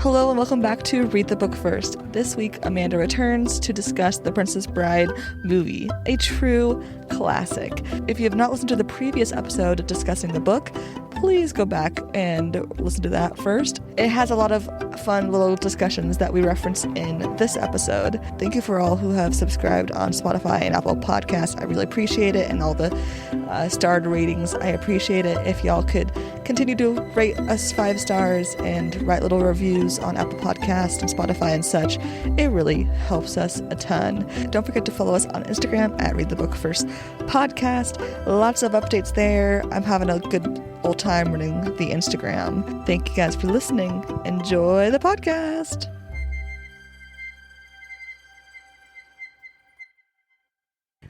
Hello and welcome back to Read the Book First. This week, Amanda returns to discuss The Princess Bride movie, a true classic. If you have not listened to the previous episode discussing the book, please go back and listen to that first. It has a lot of fun little discussions that we reference in this episode. Thank you for all who have subscribed on Spotify and Apple Podcasts. I really appreciate it, and all the starred ratings. I appreciate it. If y'all could continue to rate us 5 stars and write little reviews on Apple Podcasts and Spotify and such, it really helps us a ton. Don't forget to follow us on Instagram at Read the Book First Podcast. Lots of updates there. I'm having a good old time running the Instagram. Thank you guys for listening. Enjoy the podcast.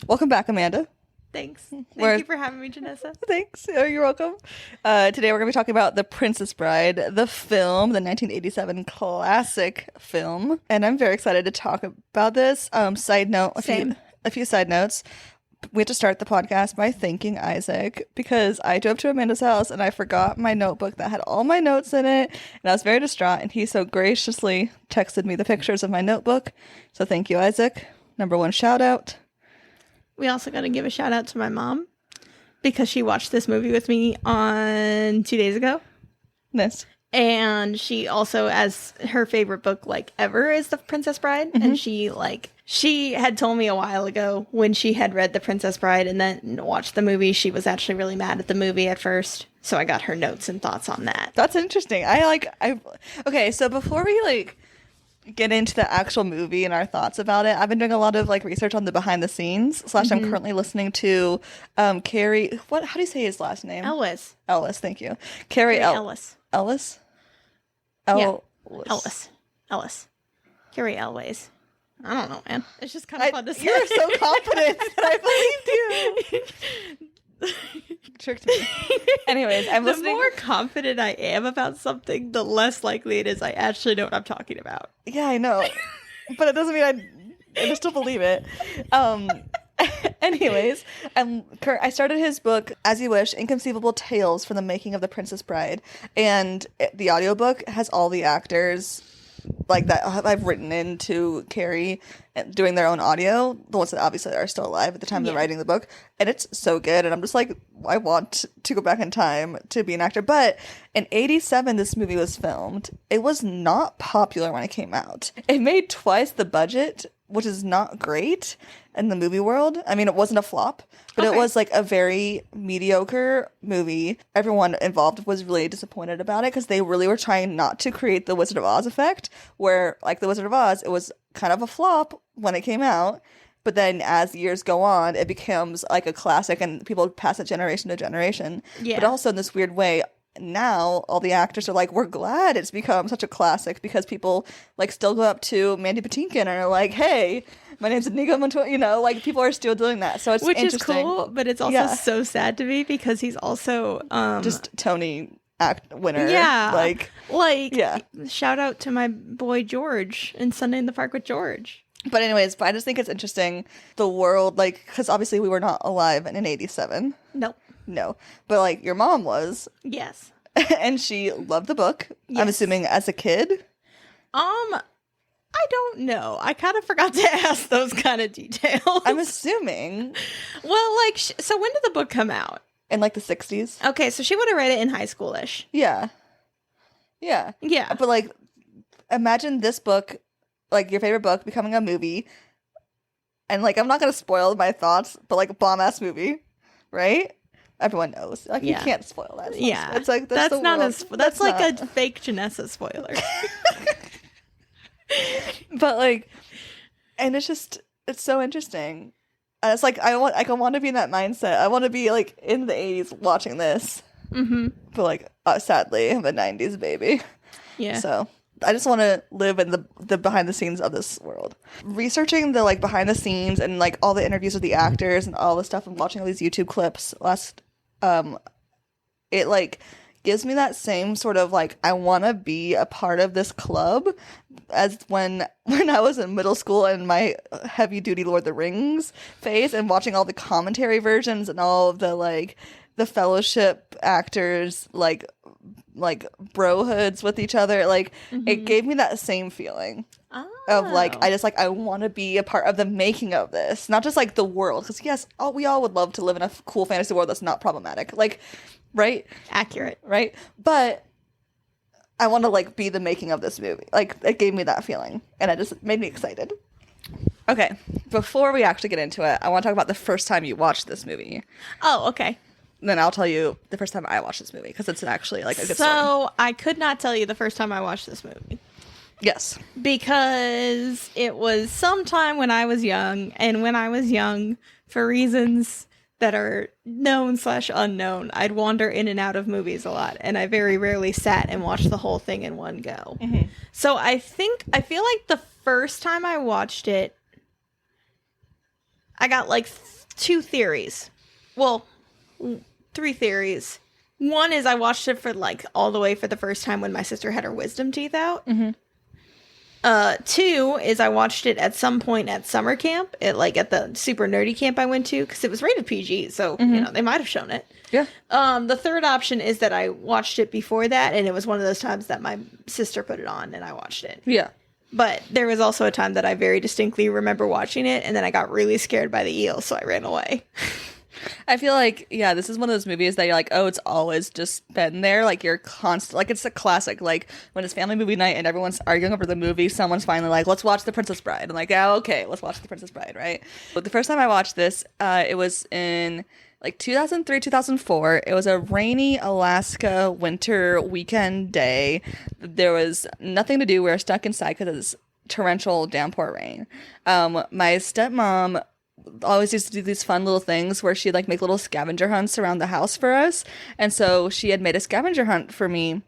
Welcome back, Amanda. Thank you for having me, Janessa. Thanks. Oh, you're welcome. Today we're going to be talking about The Princess Bride, the film, the 1987 classic film. And I'm very excited to talk about this. Side note, a few side notes. We had to start the podcast by thanking Isaac because I drove to Amanda's house and I forgot my notebook that had all my notes in it. And I was very distraught, and he so graciously texted me the pictures of my notebook. So thank you, Isaac. Number 1 shout out. We also got to give a shout out to my mom because she watched this movie with me on 2 days ago. Nice. And she also, as her favorite book ever is The Princess Bride. Mm-hmm. And she had told me a while ago when she had read The Princess Bride and then watched the movie, she was actually really mad at the movie at first. So I got her notes and thoughts on that. That's interesting. Okay, so before we get into the actual movie and our thoughts about it, I've been doing a lot of research on the behind the scenes. / I'm currently listening to Carrie. How do you say his last name? Ellis. Thank you. Carrie Ellis. Ellis. Yeah. Ellis. Carrie Elways. I don't know, man. It's just kind of fun to say. You're so confident that I believed you. Tricked me. Anyways, I'm listening. The more confident I am about something, the less likely it is I actually know what I'm talking about. Yeah, I know. But it doesn't mean I still believe it. Anyways, I started his book, As You Wish, Inconceivable Tales from the Making of the Princess Bride. And the audiobook has all the actors that I've written into Carrie doing their own audio, the ones that obviously are still alive at the time of writing the book, and it's so good, and I'm just I want to go back in time to be an actor. But in 87 this movie was filmed. It was not popular when it came out. It made twice the budget, which is not great in the movie world. I mean, it wasn't a flop, but It was a very mediocre movie. Everyone involved was really disappointed about it because they really were trying not to create the Wizard of Oz effect, where the Wizard of Oz, it was kind of a flop when it came out, but then as years go on, it becomes a classic and people pass it generation to generation. Yeah. But also in this weird way, now all the actors are we're glad it's become such a classic because people still go up to Mandy Patinkin and are hey, my name's Inigo Montoya, people are still doing that. So it's interesting. Which is cool, but it's also so sad to me because he's also just Tony winner. Yeah. Shout out to my boy George in Sunday in the Park with George. But anyways, I just think it's interesting, the world, because obviously we were not alive in 87. Nope. No. But, your mom was. Yes. And she loved the book, yes. I'm assuming, as a kid? I don't know. I kind of forgot to ask those kind of details. I'm assuming. Well, so when did the book come out? In, the 60s. Okay, so she would have read it in high school-ish. Yeah. Yeah. Yeah. But, imagine this book, your favorite book, becoming a movie. And, I'm not going to spoil my thoughts, but, bomb-ass movie. Right? Everyone knows. You can't spoil that. It's that's not that's a fake Janessa spoiler. But and it's so interesting. And it's I want to be in that mindset. I want to be in the 80s watching this. Mm-hmm. But sadly, I'm a 90s baby. Yeah. So I just want to live in the behind the scenes of this world. Researching the behind the scenes and all the interviews with the actors and all the stuff and watching all these YouTube clips it gives me that same sort of I want to be a part of this club as when I was in middle school and my heavy duty Lord of the Rings phase and watching all the commentary versions and all of the the Fellowship actors like brohoods with each other. Like it gave me that same feeling of like I want to be a part of the making of this, not just like the world. Because yes, we all would love to live in a cool fantasy world that's not problematic. Like, right? Accurate. Right? But I want to like be the making of this movie. Like it gave me that feeling, and it just made me excited. Okay, before we actually get into it, I want to talk about the first time you watched this movie. Oh, okay. Then I'll tell you the first time I watched this movie, because it's actually like a good story. So I could not tell you the first time I watched this movie. Yes. Because it was sometime when I was young, and when I was young, for reasons that are known/unknown, I'd wander in and out of movies a lot, and I very rarely sat and watched the whole thing in one go. Mm-hmm. So I feel like the first time I watched it, I got like two theories. Well, three theories. One is I watched it for like all the way for the first time when my sister had her wisdom teeth out. Mm-hmm. Two is I watched it at some point at summer camp, at the super nerdy camp I went to, because it was rated PG, so they might have shown it. Yeah. The third option is that I watched it before that, and it was one of those times that my sister put it on and I watched it. Yeah. But there was also a time that I very distinctly remember watching it, and then I got really scared by the eel, so I ran away. I feel like, yeah, this is one of those movies that you're like, oh, it's always just been there. Like, you're constant. Like, it's a classic. Like, when it's family movie night and everyone's arguing over the movie, someone's finally like, let's watch The Princess Bride. I'm like, oh, okay, let's watch The Princess Bride, right? But the first time I watched this, it was in like 2003, 2004. It was a rainy Alaska winter weekend day. There was nothing to do. We were stuck inside because it was torrential downpour rain. My stepmom always used to do these fun little things where she'd like make little scavenger hunts around the house for us. And so she had made a scavenger hunt for me.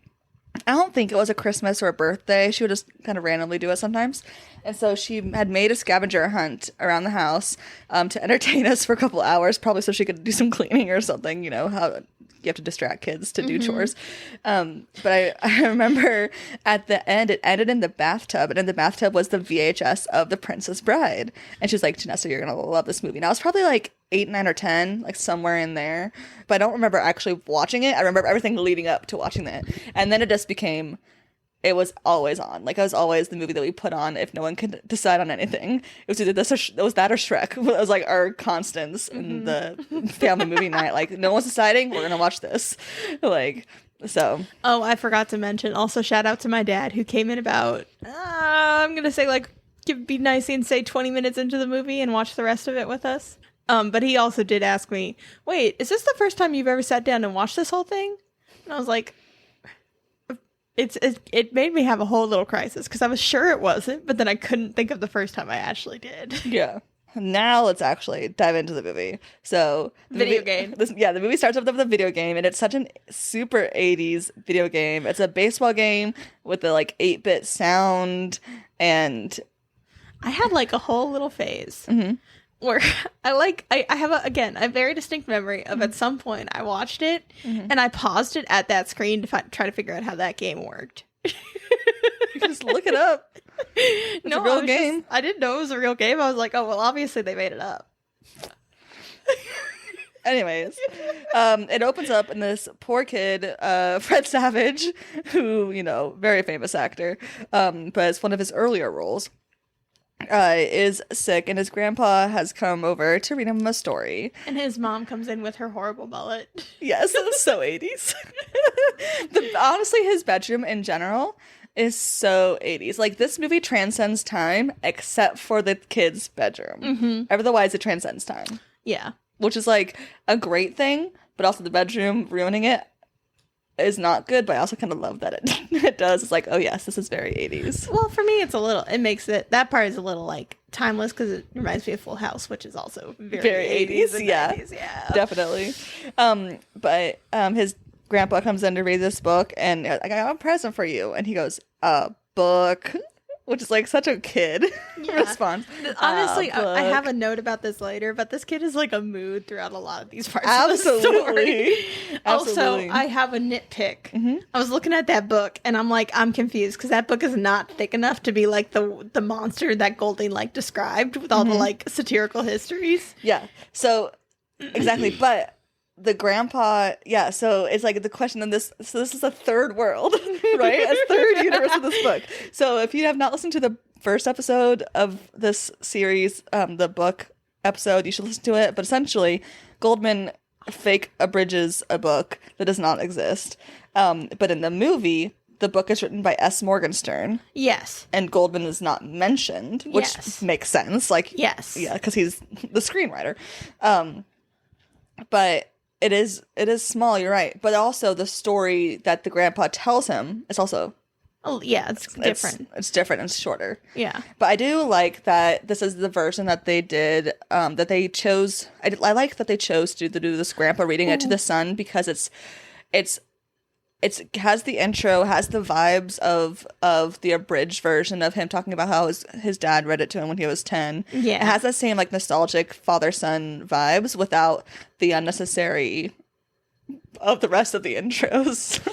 I don't think it was a Christmas or a birthday. She would just kind of randomly do it sometimes. And so she had made a scavenger hunt around the house to entertain us for a couple hours, probably so she could do some cleaning or something, you know, how you have to distract kids to do chores. But I remember at the end, it ended in the bathtub, and in the bathtub was the VHS of The Princess Bride. And she was like, Janessa, you're going to love this movie. And I was probably like 8, 9, or 10, like somewhere in there. But I don't remember actually watching it. I remember everything leading up to watching it. And then it just became, it was always on. Like, it was always the movie that we put on if no one could decide on anything. It was either this or it was that or Shrek. It was like our constants in the family movie night. Like, no one's deciding, we're gonna watch this. Like, so. Oh, I forgot to mention, also shout out to my dad, who came in about, I'm gonna say like, be nice and say 20 minutes into the movie and watch the rest of it with us. But he also did ask me, wait, is this the first time you've ever sat down and watched this whole thing? And I was like, it made me have a whole little crisis, because I was sure it wasn't, but then I couldn't think of the first time I actually did. Yeah. Now let's actually dive into the movie. So the movie starts off with a video game, and it's such an super 80s video game. It's a baseball game with the like 8-bit sound, and I had like a whole little phase. Mm-hmm. Where I have a very distinct memory of at some point I watched it and I paused it at that screen to try to figure out how that game worked. You can just look it up. It's a real game. I didn't know it was a real game. I was like, oh, well, obviously they made it up. Anyways, it opens up and this poor kid, Fred Savage, who, you know, very famous actor, but it's one of his earlier roles, is sick, and his grandpa has come over to read him a story. And his mom comes in with her horrible mullet. Yes, it's so 80s. Honestly, his bedroom in general is so 80s. Like, this movie transcends time except for the kid's bedroom. Mm-hmm. Otherwise, it transcends time. Yeah. Which is, like, a great thing, but also the bedroom ruining it is not good, but I also kind of love that it does. It's like, oh yes, this is very 80s. Well, for me, it makes it, that part is a little like timeless, because it reminds me of Full House, which is also very 80s. Yeah, 90s, yeah, definitely. But his grandpa comes in to read this book, and I got a present for you, and he goes, a book. Which is like such a kid response. Honestly, I have a note about this later, but this kid is like a mood throughout a lot of these parts Absolutely. of the story. Absolutely. Also, I have a nitpick. Mm-hmm. I was looking at that book and I'm like, I'm confused, because that book is not thick enough to be like the monster that Golding like described with all the like satirical histories. Yeah. So exactly, but the grandpa, yeah, so it's like the question of this, so this is a third world, right? A third universe of this book. So if you have not listened to the first episode of this series, the book episode, you should listen to it. But essentially, Goldman fake abridges a book that does not exist. But in the movie, the book is written by S. Morgenstern. Yes. And Goldman is not mentioned, which makes sense. Like, yes. Yeah, because he's the screenwriter. But it is small, you're right. But also the story that the grandpa tells him is also... Oh, yeah, it's different. It's different. It's shorter. Yeah. But I do like that this is the version that they did, that they chose... I like that they chose to do this grandpa reading it to the son, because it has the intro, has the vibes of the abridged version of him talking about how his dad read it to him when he was 10. Yeah. It has that same like nostalgic father-son vibes without the unnecessary of the rest of the intros.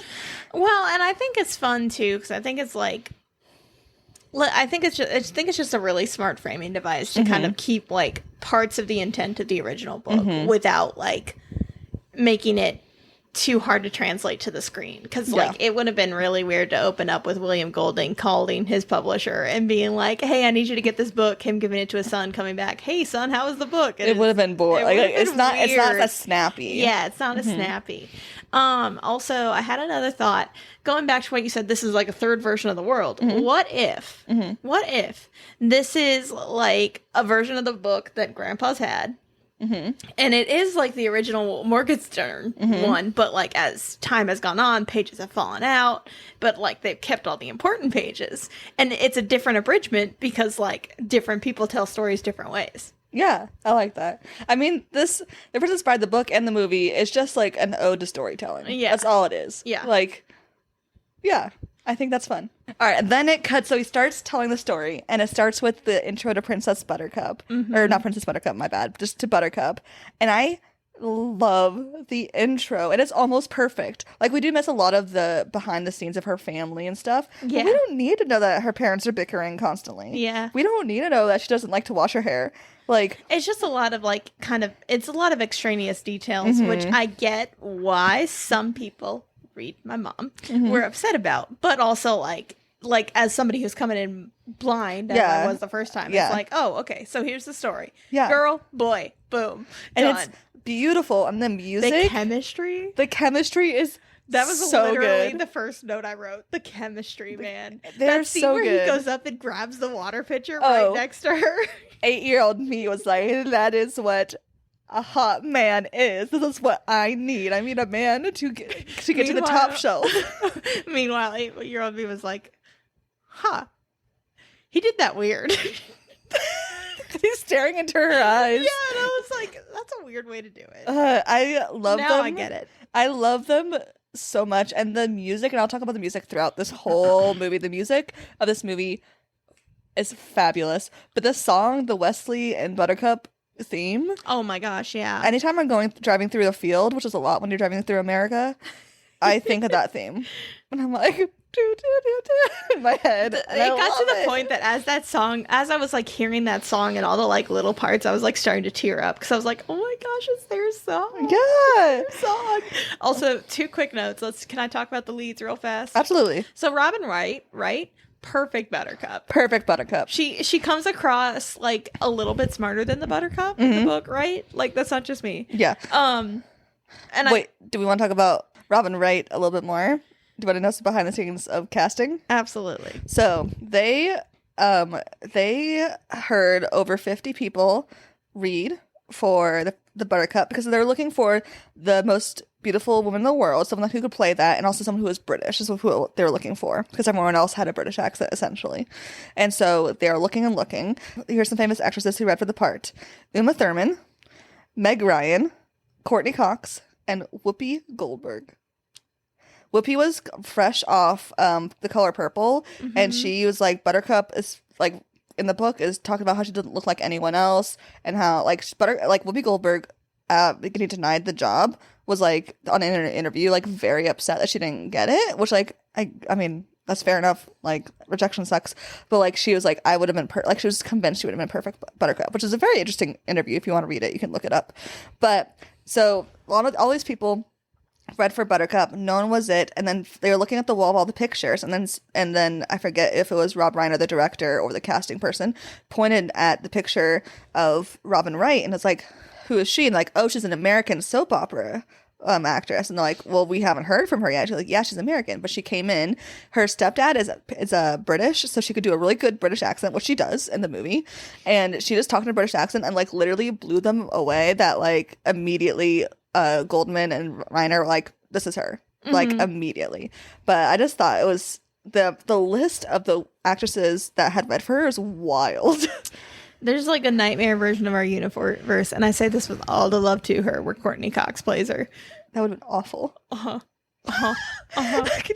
Well, and I think it's fun too, because I think it's like, I think it's just a really smart framing device to kind of keep like parts of the intent of the original book without like making it too hard to translate to the screen, because like it would have been really weird to open up with William Golding calling his publisher and being like, "Hey, I need you to get this book." Him giving it to his son, coming back, "Hey, son, how was the book?" And it would have been boring. Like, it's not as snappy. Yeah, it's not as snappy. Also, I had another thought. Going back to what you said, this is like a third version of the world. What if this is like a version of the book that Grandpa's had? And it is like the original Morgenstern one, but like as time has gone on, pages have fallen out, but like they've kept all the important pages, and it's a different abridgment because like different people tell stories different ways. Yeah, I like that. I mean, The Princess Bride, the book and the movie, is just like an ode to storytelling. Yeah, that's all it is. Yeah, like, yeah, I think that's fun. All right, and then it cuts, so he starts telling the story, and it starts with the intro to Princess Buttercup. Or not Princess Buttercup, my bad, just to Buttercup. And I love the intro, and it's almost perfect. Like, we do miss a lot of the behind the scenes of her family and stuff. Yeah. But we don't need to know that her parents are bickering constantly. Yeah. We don't need to know that she doesn't like to wash her hair. Like, it's just a lot of like it's a lot of extraneous details, which I get why some people, read my mom, were upset about, but also like as somebody who's coming in blind as I was the first time, it's like, oh, okay, so here's the story. Yeah. Girl, boy, boom, and done. It's beautiful. And the music, the chemistry is that was so literally good. The first note I wrote. The chemistry, man. They're that scene so where good. he goes up and grabs the water pitcher right next to her. 8-year-old me was like, that is what a hot man is. This is what I need. I need a man to get to the top shelf. Meanwhile, 8-year-old me was like, huh, he did that weird. He's staring into her eyes. Yeah, and I was like, that's a weird way to do it. I love them. Now I get it. I love them so much. And the music, and I'll talk about the music throughout this whole movie. The music of this movie is fabulous. But the song, the Wesley and Buttercup theme. Oh my gosh, yeah. Anytime I'm driving through a field, which is a lot when you're driving through America, I think of that theme. And I'm like, do, do, do, do, in my head. It got to the point that as I was like hearing that song and all the like little parts, I was like starting to tear up because I was like, oh my gosh, it's their song. Yeah. It's their song. Also, 2 quick notes. Can I talk about the leads real fast? Absolutely. So Robin Wright, right? Perfect Buttercup. She comes across like a little bit smarter than the Buttercup in the book, right? Like, that's not just me. Yeah. And wait, do we want to talk about Robin Wright a little bit more? Do you want to know some behind the scenes of casting? Absolutely. So they heard over 50 people read for the Buttercup because they're looking for the most beautiful woman in the world, someone who could play that, and also someone who was British is who they were looking for because everyone else had a British accent essentially. And so they're looking and looking. Here's some famous actresses who read for the part: Uma Thurman, Meg Ryan, Courtney Cox, and Whoopi Goldberg. Whoopi was fresh off The Color Purple, and she was like, Buttercup is like in the book is talking about how she doesn't look like anyone else, and how like Whoopi Goldberg, getting denied the job, was like on an interview like very upset that she didn't get it, which like I mean that's fair enough, like rejection sucks, but like she was like, I would have been like she was convinced she would have been perfect Buttercup, which is a very interesting interview. If you want to read it, you can look it up. But So all these people read for Buttercup. No one was it. And then they were looking at the wall of all the pictures. And then I forget if it was Rob Reiner, the director, or the casting person, pointed at the picture of Robin Wright. And it's like, who is she? And like, oh, she's an American soap opera actress. And they're like, well, we haven't heard from her yet. She's like, yeah, she's American. But she came in. Her stepdad is a British, so she could do a really good British accent, which she does in the movie. And she just talked in a British accent and like literally blew them away that like immediately Goldman and Reiner were like, this is her. Like immediately. But I just thought it was the list of the actresses that had read for her is wild. There's like a nightmare version of our universe, and I say this with all the love to her, where Courtney Cox plays her. That would have been awful. Can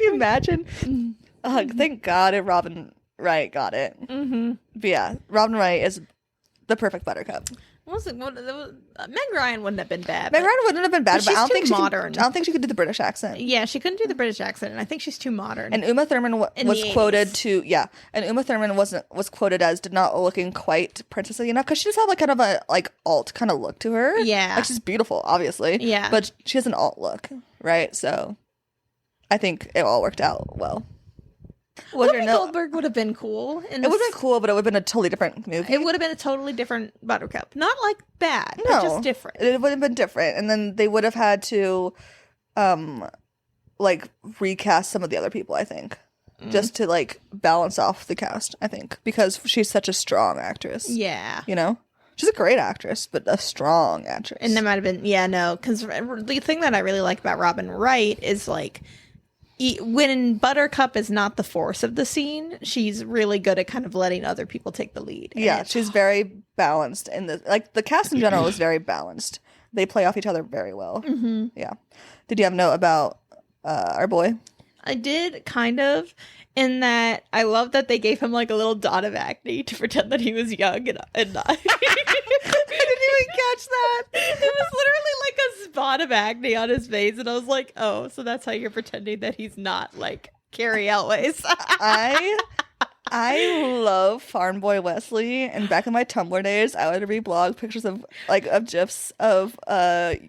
you imagine? Thank God Robin Wright got it. But yeah, Robin Wright is the perfect Buttercup. Meg Ryan wouldn't have been bad. Meg Ryan wouldn't have been bad, but I don't think modern. I don't think she could do the British accent. Yeah, she couldn't do the British accent, and I think she's too modern. And Uma Thurman was quoted 80s. And Uma Thurman was quoted as not looking quite princessy enough because she just had like kind of a like alt kind of look to her. Yeah, like she's beautiful, obviously. Yeah, but she has an alt look, right? So I think it all worked out well. Whoopi Goldberg would have been cool. It would have been cool, but it would have been a totally different movie. It would have been a totally different Buttercup. Not like bad, but just different. It would have been different. And then they would have had to like recast some of the other people, I think. Just to like balance off the cast, I think. Because she's such a strong actress. Yeah. You know? She's a great actress, but a strong actress. And there might have been, because the thing that I really like about Robin Wright is like, when Buttercup is not the force of the scene, she's really good at kind of letting other people take the lead. Yeah, she's very balanced in the cast in general is very balanced. They play off each other very well. Yeah. Did you have a note about our boy? I did, kind of, in that I love that they gave him like a little dot of acne to pretend that he was young and not. I didn't even catch that. It was literally like a spot of acne on his face, and I was like, oh, so that's how you're pretending that he's not like Carrie Elways. I love Farm Boy Wesley, and back in my Tumblr days, I would reblog pictures of GIFs of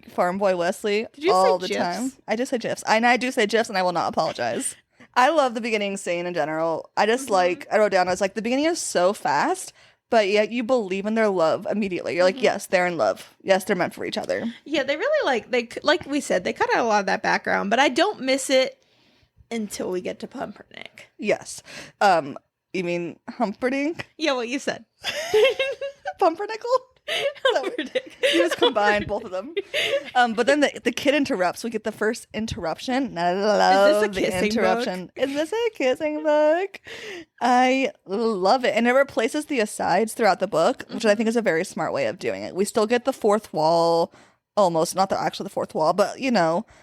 Farm Boy Wesley all the time. I just say GIFs. I do say GIFs, and I will not apologize. I love the beginning scene in general. I just I wrote down, I was like, the beginning is so fast, but yet you believe in their love immediately. You're like, yes, they're in love. Yes, they're meant for each other. Yeah, they really like we said, they cut out a lot of that background, but I don't miss it until we get to Pumpernickel. Yes. You mean Humperdinck? Yeah, what you said. Pumpernickel? Humperdinck. You just combined both of them. But then the kid interrupts. We get the first interruption. And I love the interruption. Book? Is this a kissing book? I love it. And it replaces the asides throughout the book, which I think is a very smart way of doing it. We still get the fourth wall. Almost, not actually the fourth wall, but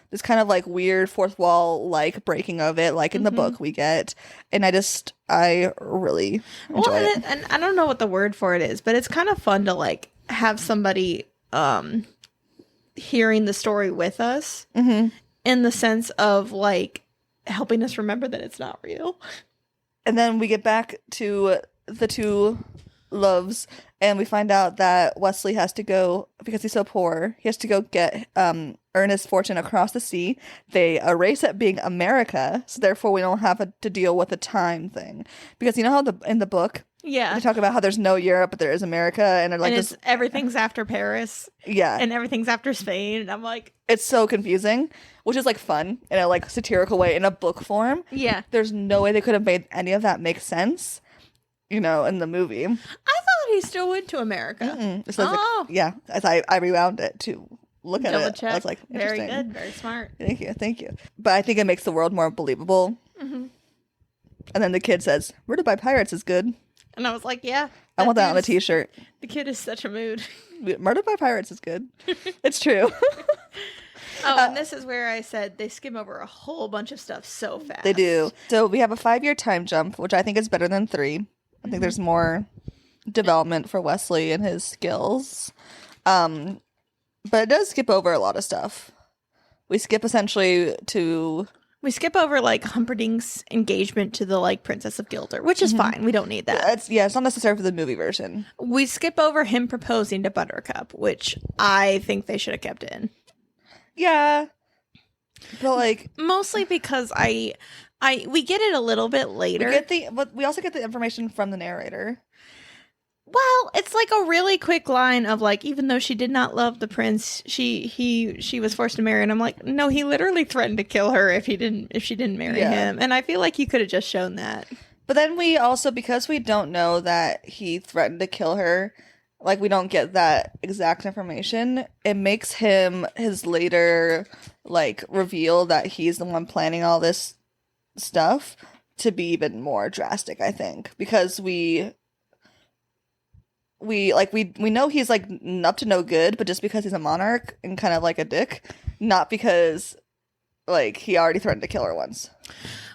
this kind of like weird fourth wall like breaking of it, like in the book we get, and I really enjoy it. And I don't know what the word for it is, but it's kind of fun to like have somebody hearing the story with us in the sense of like helping us remember that it's not real. And then we get back to the two loves, and we find out that Wesley has to go, because he's so poor, he has to go get earn his fortune across the sea. They erase it being America, so therefore we don't have to deal with the time thing, because you know how in the book they talk about how there's no Europe but there is America, and they're like, and everything's after Paris, and everything's after Spain, and I'm like, it's so confusing, which is like fun in a like satirical way in a book form. There's no way they could have made any of that make sense in the movie. I thought he still went to America. As I rewound it to look at it. Check. I was like, very good, very smart. Thank you. But I think it makes the world more believable. And then the kid says, "Murdered by Pirates is good." And I was like, yeah. I want that on a t-shirt. The kid is such a mood. Murdered by Pirates is good. It's true. And this is where I said they skim over a whole bunch of stuff so fast. They do. So we have a 5-year time jump, which I think is better than 3. I think there's more development for Wesley and his skills. But it does skip over a lot of stuff. We skip over like Humperdinck's engagement to the like Princess of Gilder, which is fine. We don't need that. It's not necessary for the movie version. We skip over him proposing to Buttercup, which I think they should have kept in. Yeah. But like Mostly because we get it a little bit later. but we also get the information from the narrator. Well, it's like a really quick line of like, even though she did not love the prince, she was forced to marry, and I'm like, no, he literally threatened to kill her if she didn't marry him, and I feel like you could have just shown that. But then we also, because we don't know that he threatened to kill her, like we don't get that exact information. It makes him his later like reveal that he's the one planning all this stuff to be even more drastic, I think, because we know he's like up to no good, but just because he's a monarch and kind of like a dick, not because like he already threatened to kill her once.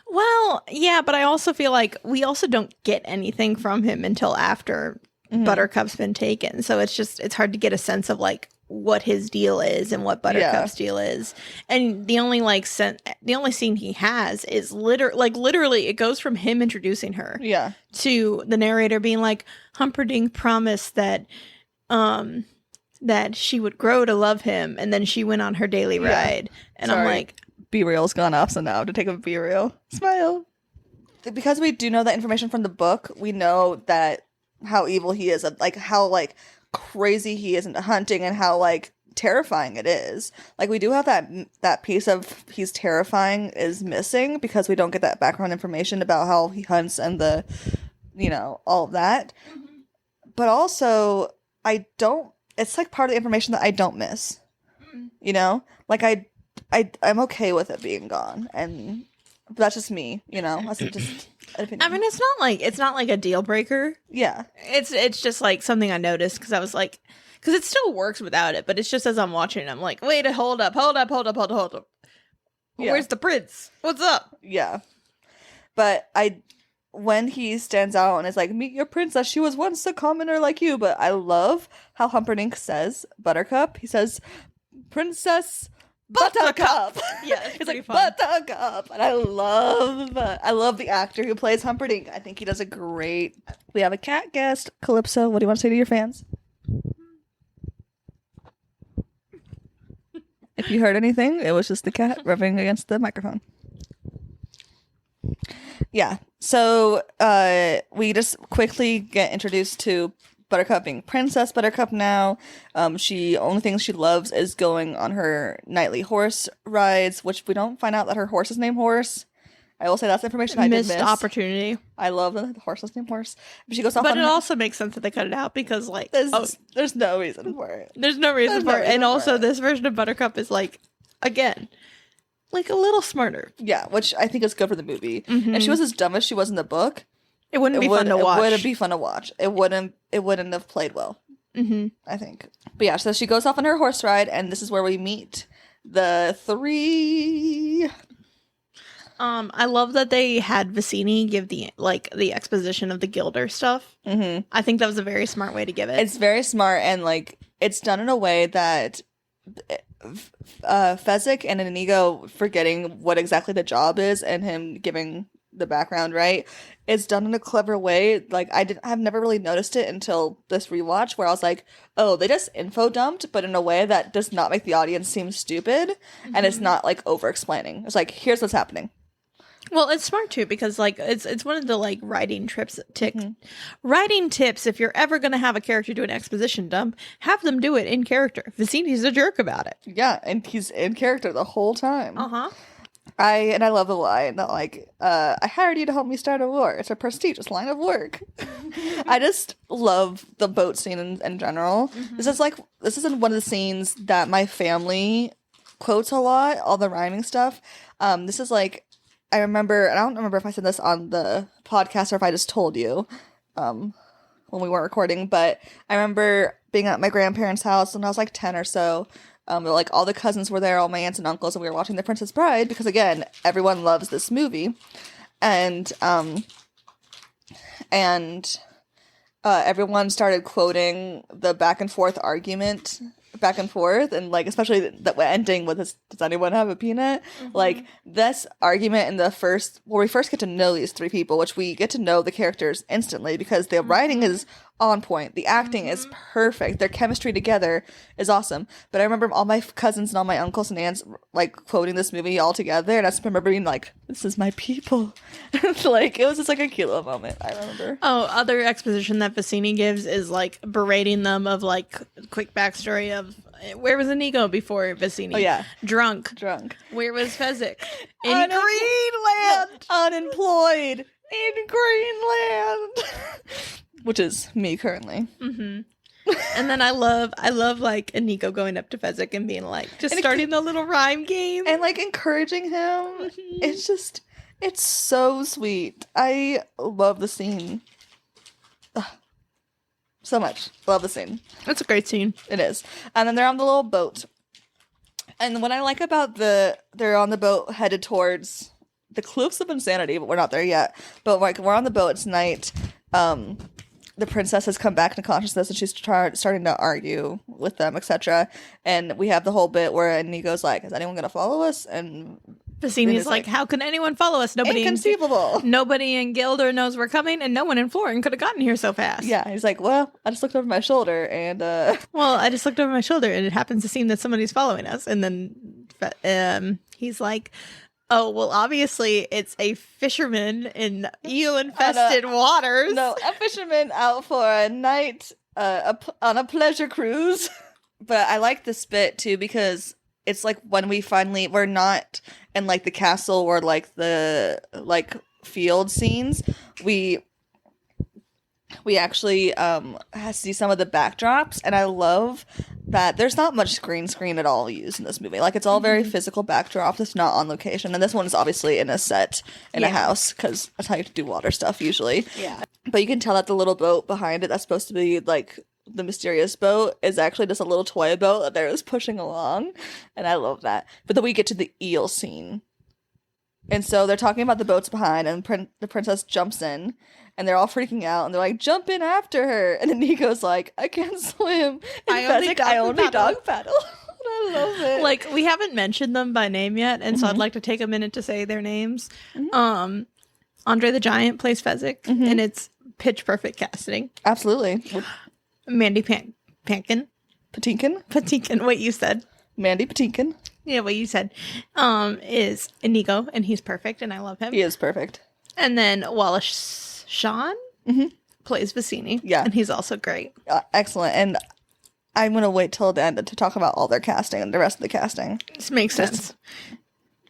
Well, yeah, but I also feel like we also don't get anything from him until after Buttercup's been taken. So it's hard to get a sense of like what his deal is and what Buttercup's deal is. And the only the only scene he has is literally it goes from him introducing her to the narrator being like, Humperdinck promised that that she would grow to love him, and then she went on her daily ride. And I'm like, B-Real's gone off, so now I have to take a B-Reel. Smile. Because we do know that information from the book, we know that how evil he is, like how like crazy he is into hunting and how like terrifying it is. Like we do have that piece of he's terrifying is missing because we don't get that background information about how he hunts and the, you know, all of that. But also it's like part of the information that I don't miss. You know? Like I'm okay with it being gone, and that's just me, you know. That's just an opinion. I mean, it's not like a deal breaker. Yeah, it's just like something I noticed because I was like, because it still works without it, but it's just as I'm watching, I'm like, wait, hold up. Yeah. Where's the prince? What's up? Yeah, but when he stands out and is like, meet your princess, she was once a commoner like you. But I love how Humperdinck says Buttercup. He says, Princess Buttercup. Yeah, he's like fun. Buttercup, and I love the actor who plays Humperdinck. I think he does a great. We have a cat guest, Calypso. What do you want to say to your fans? If you heard anything, it was just the cat rubbing against the microphone. Yeah. So we just quickly get introduced to Buttercup being Princess Buttercup now. Only thing she loves is going on her nightly horse rides, which we don't find out that her horse is named Horse. I will say that's information I did miss. Missed opportunity. I love the horse is named Horse. But she goes off but it also makes sense that they cut it out because like there's no reason for it. There's no reason for it. And also this version of Buttercup is like, again, like a little smarter. Yeah, which I think is good for the movie. If she was as dumb as she was in the book, it wouldn't be fun to watch. It wouldn't be fun to watch. It wouldn't have played well. I think. But yeah, so she goes off on her horse ride, and this is where we meet the three. I love that they had Vicini give the exposition of the Gilder stuff. I think that was a very smart way to give it. It's very smart, and like it's done in a way that Fezzik and Inigo forgetting what exactly the job is and him giving the background, right? It's done in a clever way. Like I've never really noticed it until this rewatch where I was like, oh, they just info dumped, but in a way that does not make the audience seem stupid, and it's not like over explaining. It's like, here's what's happening. Well, it's smart too because like it's one of the like writing tips. If you're ever going to have a character do an exposition dump, have them do it in character. Vicini's a jerk about it. Yeah, and he's in character the whole time. I love the line that like I hired you to help me start a war. It's a prestigious line of work. I just love the boat scene in general. This is one of the scenes that my family quotes a lot. All the rhyming stuff. This is like. I remember, and I don't remember if I said this on the podcast or if I just told you when we weren't recording, but I remember being at my grandparents' house when I was like 10 or so. Like all the cousins were there, all my aunts and uncles, and we were watching The Princess Bride because, again, everyone loves this movie. And everyone started quoting the back and forth argument. Back and forth, and like especially the ending with this, does anyone have a peanut? Like this argument in the first, where we first get to know these three people, which we get to know the characters instantly because the writing is on point. The acting is perfect. Their chemistry together is awesome. But I remember all my cousins and all my uncles and aunts like quoting this movie all together, and I just remember being like, "This is my people." Like it was just like a cute little moment. I remember. Oh, other exposition that Vicini gives is like berating them of like quick backstory of where was Inigo before Vicini? Oh yeah, drunk. Where was Fezzik? In Greenland, unemployed in Greenland. Which is me currently. And then I love like Inigo going up to Fezzik and being like, just starting the little rhyme game. And like encouraging him. It's so sweet. I love the scene. Ugh. So much. Love the scene. It's a great scene. It is. And then they're on the little boat. And what I like about they're on the boat headed towards the cliffs of insanity, but we're not there yet. But like we're on the boat, it's night. The princess has come back into consciousness and she's starting to argue with them, etc. And we have the whole bit where Inigo's like, is anyone going to follow us? And Vicini's like, how can anyone follow us? Inconceivable. Nobody in Gilder knows we're coming, and no one in Florin could have gotten here so fast. Yeah, he's like, well, I just looked over my shoulder and well, I just looked over my shoulder and it happens to seem that somebody's following us. And then he's like, oh, well, obviously it's a fisherman in eel-infested waters. No, a fisherman out for a night on a pleasure cruise. But I like this bit, too, because it's like when we're not in, like, the castle or, like, the, like, field scenes. We actually see some of the backdrops, and I love that there's not much green screen at all used in this movie. Like, it's all very physical backdrops. It's not on location. And this one is obviously in a set in a house, because that's how you do water stuff usually. Yeah. But you can tell that the little boat behind it that's supposed to be, like, the mysterious boat is actually just a little toy boat that they're just pushing along. And I love that. But then we get to the eel scene. And so they're talking about the boats behind, and the princess jumps in, and they're all freaking out, and they're like, jump in after her. And then Nico's like, I can't swim. And I only dog paddle. I love it. Like, we haven't mentioned them by name yet, and so I'd like to take a minute to say their names. Andre the Giant plays Fezzik, and it's pitch perfect casting. Absolutely. Mandy Patinkin. Patinkin. What you said. Mandy Patinkin. Yeah, what you said. Is Inigo, and he's perfect, and I love him. He is perfect. And then Wallace Shawn plays Vicini. Yeah. And he's also great. Excellent. And I'm going to wait till the end to talk about all their casting and the rest of the casting. This makes sense.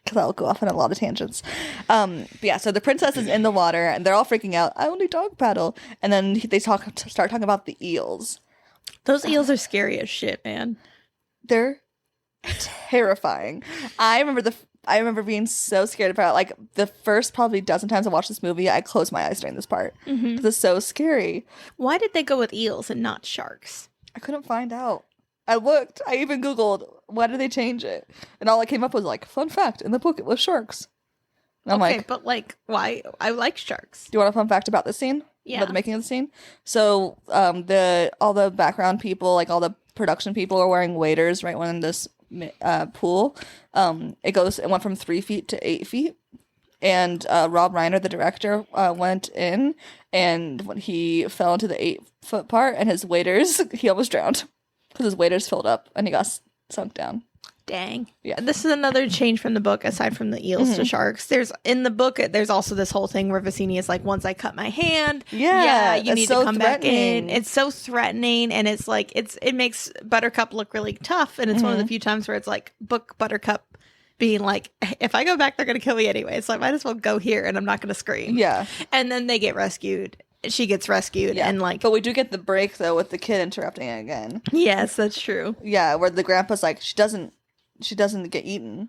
Because I'll go off on a lot of tangents. But yeah, so the princess is in the water, and they're all freaking out. I only dog paddle. And then they start talking about the eels. Those eels are scary as shit, man. They're terrifying. I remember being so scared about, like, the first probably dozen times I watched this movie, I closed my eyes during this part. Because it's so scary. Why did they go with eels and not sharks? I couldn't find out. I looked. I even Googled, why did they change it? And all that came up was, like, fun fact, in the book it was sharks. And I'm like, but, like, why? I like sharks. Do you want a fun fact about this scene? Yeah. About the making of the scene? So, all the background people, like, all the production people are wearing waders right when in this pool. It went from 3 feet to 8 feet. And Rob Reiner, the director, went in, and when he fell into the 8-foot part, and his waders, he almost drowned. Because his waders filled up, and he got sunk down. Dang. Yeah. This is another change from the book, aside from the eels to sharks. In the book, there's also this whole thing where Vicini is like, once I cut my hand, you need to come back in. It's so threatening, and it's like, it makes Buttercup look really tough, and it's one of the few times where it's like, book Buttercup being like, if I go back, they're going to kill me anyway, so I might as well go here, and I'm not going to scream. Yeah. And then they get rescued. She gets rescued, and like... But we do get the break, though, with the kid interrupting it again. Yes, that's true. Yeah, where the grandpa's like, she doesn't get eaten.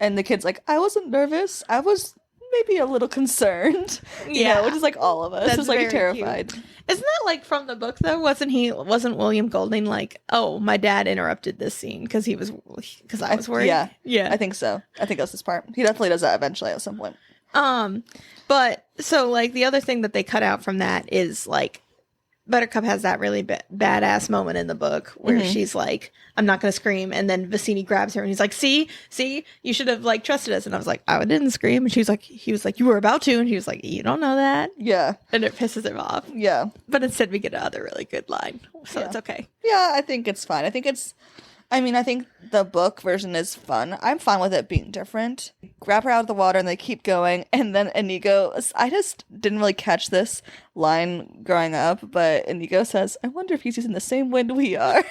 And the kid's like, I wasn't nervous. I was maybe a little concerned. You know, which is like all of us. It's like terrified. Cute. Isn't that like from the book, though? Wasn't William Golding like, oh, my dad interrupted this scene because I was worried? Yeah. I think so. I think that's his part. He definitely does that eventually at some point. But so like the other thing that they cut out from that is like Buttercup has that really badass moment in the book where she's like, I'm not going to scream. And then Vicini grabs her and he's like, see, you should have like trusted us. And I was like, I didn't scream. And he was like, you were about to. And he was like, you don't know that. Yeah. And it pisses him off. Yeah. But instead we get another really good line. So it's okay. Yeah, I think it's fine. I think the book version is fun. I'm fine with it being different. Grab her out of the water and they keep going. And then Inigo, I just didn't really catch this line growing up, but Inigo says, I wonder if he's using the same wind we are.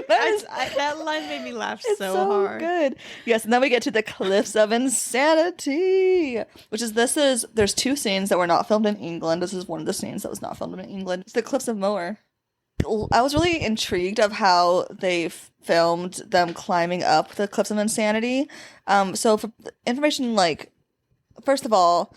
That line made me laugh so hard. Good. Yes, and then we get to the Cliffs of Insanity, there's 2 scenes that were not filmed in England. This is one of the scenes that was not filmed in England. It's the Cliffs of Moher. I was really intrigued of how they filmed them climbing up the Cliffs of Insanity. So for information, like, first of all,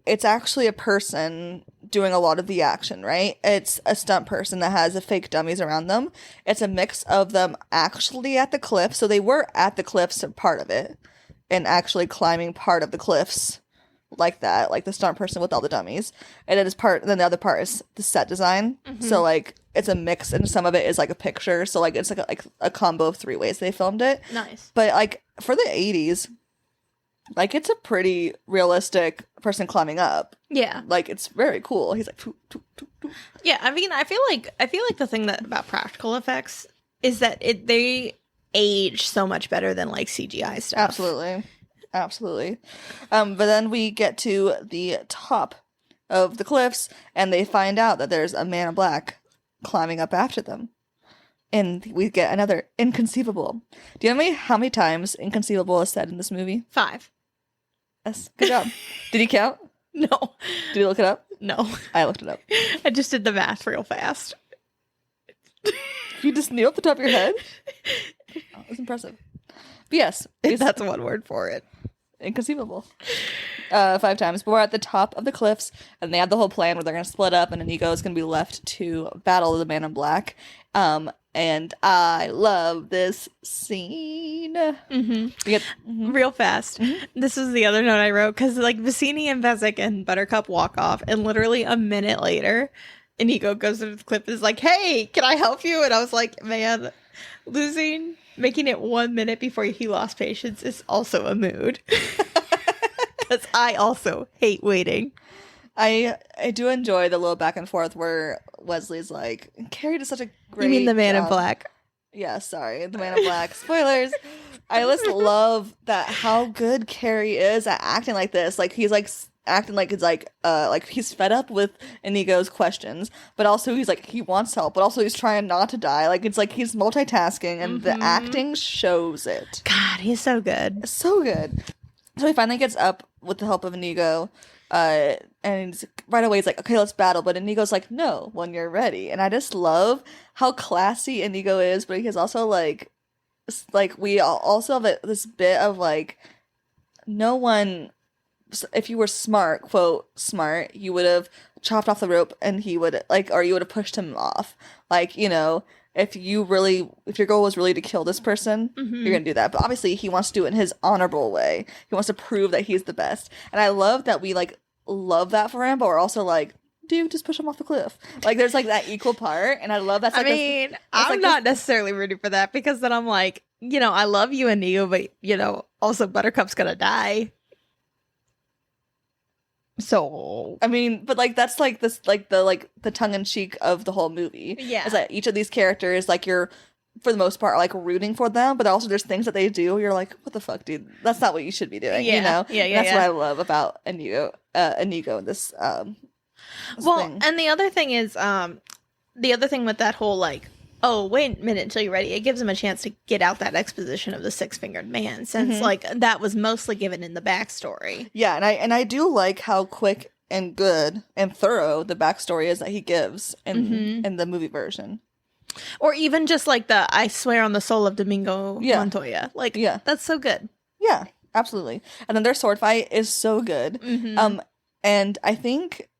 it's actually a person doing a lot of the action, right? It's a stunt person that has a fake dummies around them. It's a mix of them actually at the cliff. So they were at the cliffs, part of it, and actually climbing part of the cliffs like that, like the stunt person with all the dummies. And then the other part is the set design. So like it's a mix, and some of it is like a picture. So like it's like a combo of 3 ways they filmed it. Nice. But like for the 80s, like it's a pretty realistic person climbing up. Yeah. Like it's very cool. He's like toot, toot, toot, toot. Yeah, I mean, I feel like the thing about practical effects is that they age so much better than like CGI stuff. Absolutely. But then we get to the top of the cliffs, and they find out that there's a man in black climbing up after them. And we get another inconceivable. Do you know how many times inconceivable is said in this movie? 5. Yes. Good job. Did you count? No. Did you look it up? No. I looked it up. I just did the math real fast. You just knew off the top of your head? That was impressive. But yes. That's one word for it. Inconceivable. 5 times. But we're at the top of the cliffs, and they have the whole plan where they're going to split up, and Inigo is going to be left to battle the man in black. And I love this scene. Real fast. This is the other note I wrote, because like Vicini and Bezic and Buttercup walk off, and literally a minute later, Inigo goes to the cliff and is like, hey, can I help you? And I was like, man, making it 1 minute before he lost patience is also a mood. Because I also hate waiting. I do enjoy the little back and forth where Wesley's like, Carrie did such a great You mean the man job. in black? Yeah, sorry. The man in black. Spoilers. I just love that how good Carrie is at acting like this. Like he's like acting like it's like he's fed up with Inigo's questions, but also he's like he wants help, but also he's trying not to die. Like it's like he's multitasking, and the acting shows it. God, he's so good. So good. So he finally gets up with the help of Inigo, and right away he's like, okay, let's battle. But Inigo's like, no, when you're ready. And I just love how classy Inigo is, but he's also like we also have this bit of like, no one, if you were smart, quote smart, you would have chopped off the rope and he would or you would have pushed him off. Like, you know, if your goal was really to kill this person, you're gonna do that. But obviously he wants to do it in his honorable way. He wants to prove that he's the best. And I love that we love that for him, but we're also like, dude, just push him off the cliff. Like there's like that equal part, and I love that. I'm not necessarily rooting for that, because then I'm like, you know, I love you and Neo, but you know, also Buttercup's gonna die. So I mean, but like that's like this the tongue in cheek of the whole movie. Yeah, is that each of these characters, like, you're for the most part like rooting for them, but also there's things that they do you're like, what the fuck, dude, that's not what you should be doing. Yeah. You know? Yeah, that's what I love about Inigo in this thing. And the other thing is the other thing with that whole like, oh, wait a minute until you're ready, it gives him a chance to get out that exposition of the 6-fingered man, since like that was mostly given in the backstory. Yeah, and I do like how quick and good and thorough the backstory is that he gives in the movie version. Or even just like the I swear on the soul of Domingo Montoya. Like, that's so good. Yeah, absolutely. And then their sword fight is so good. And I think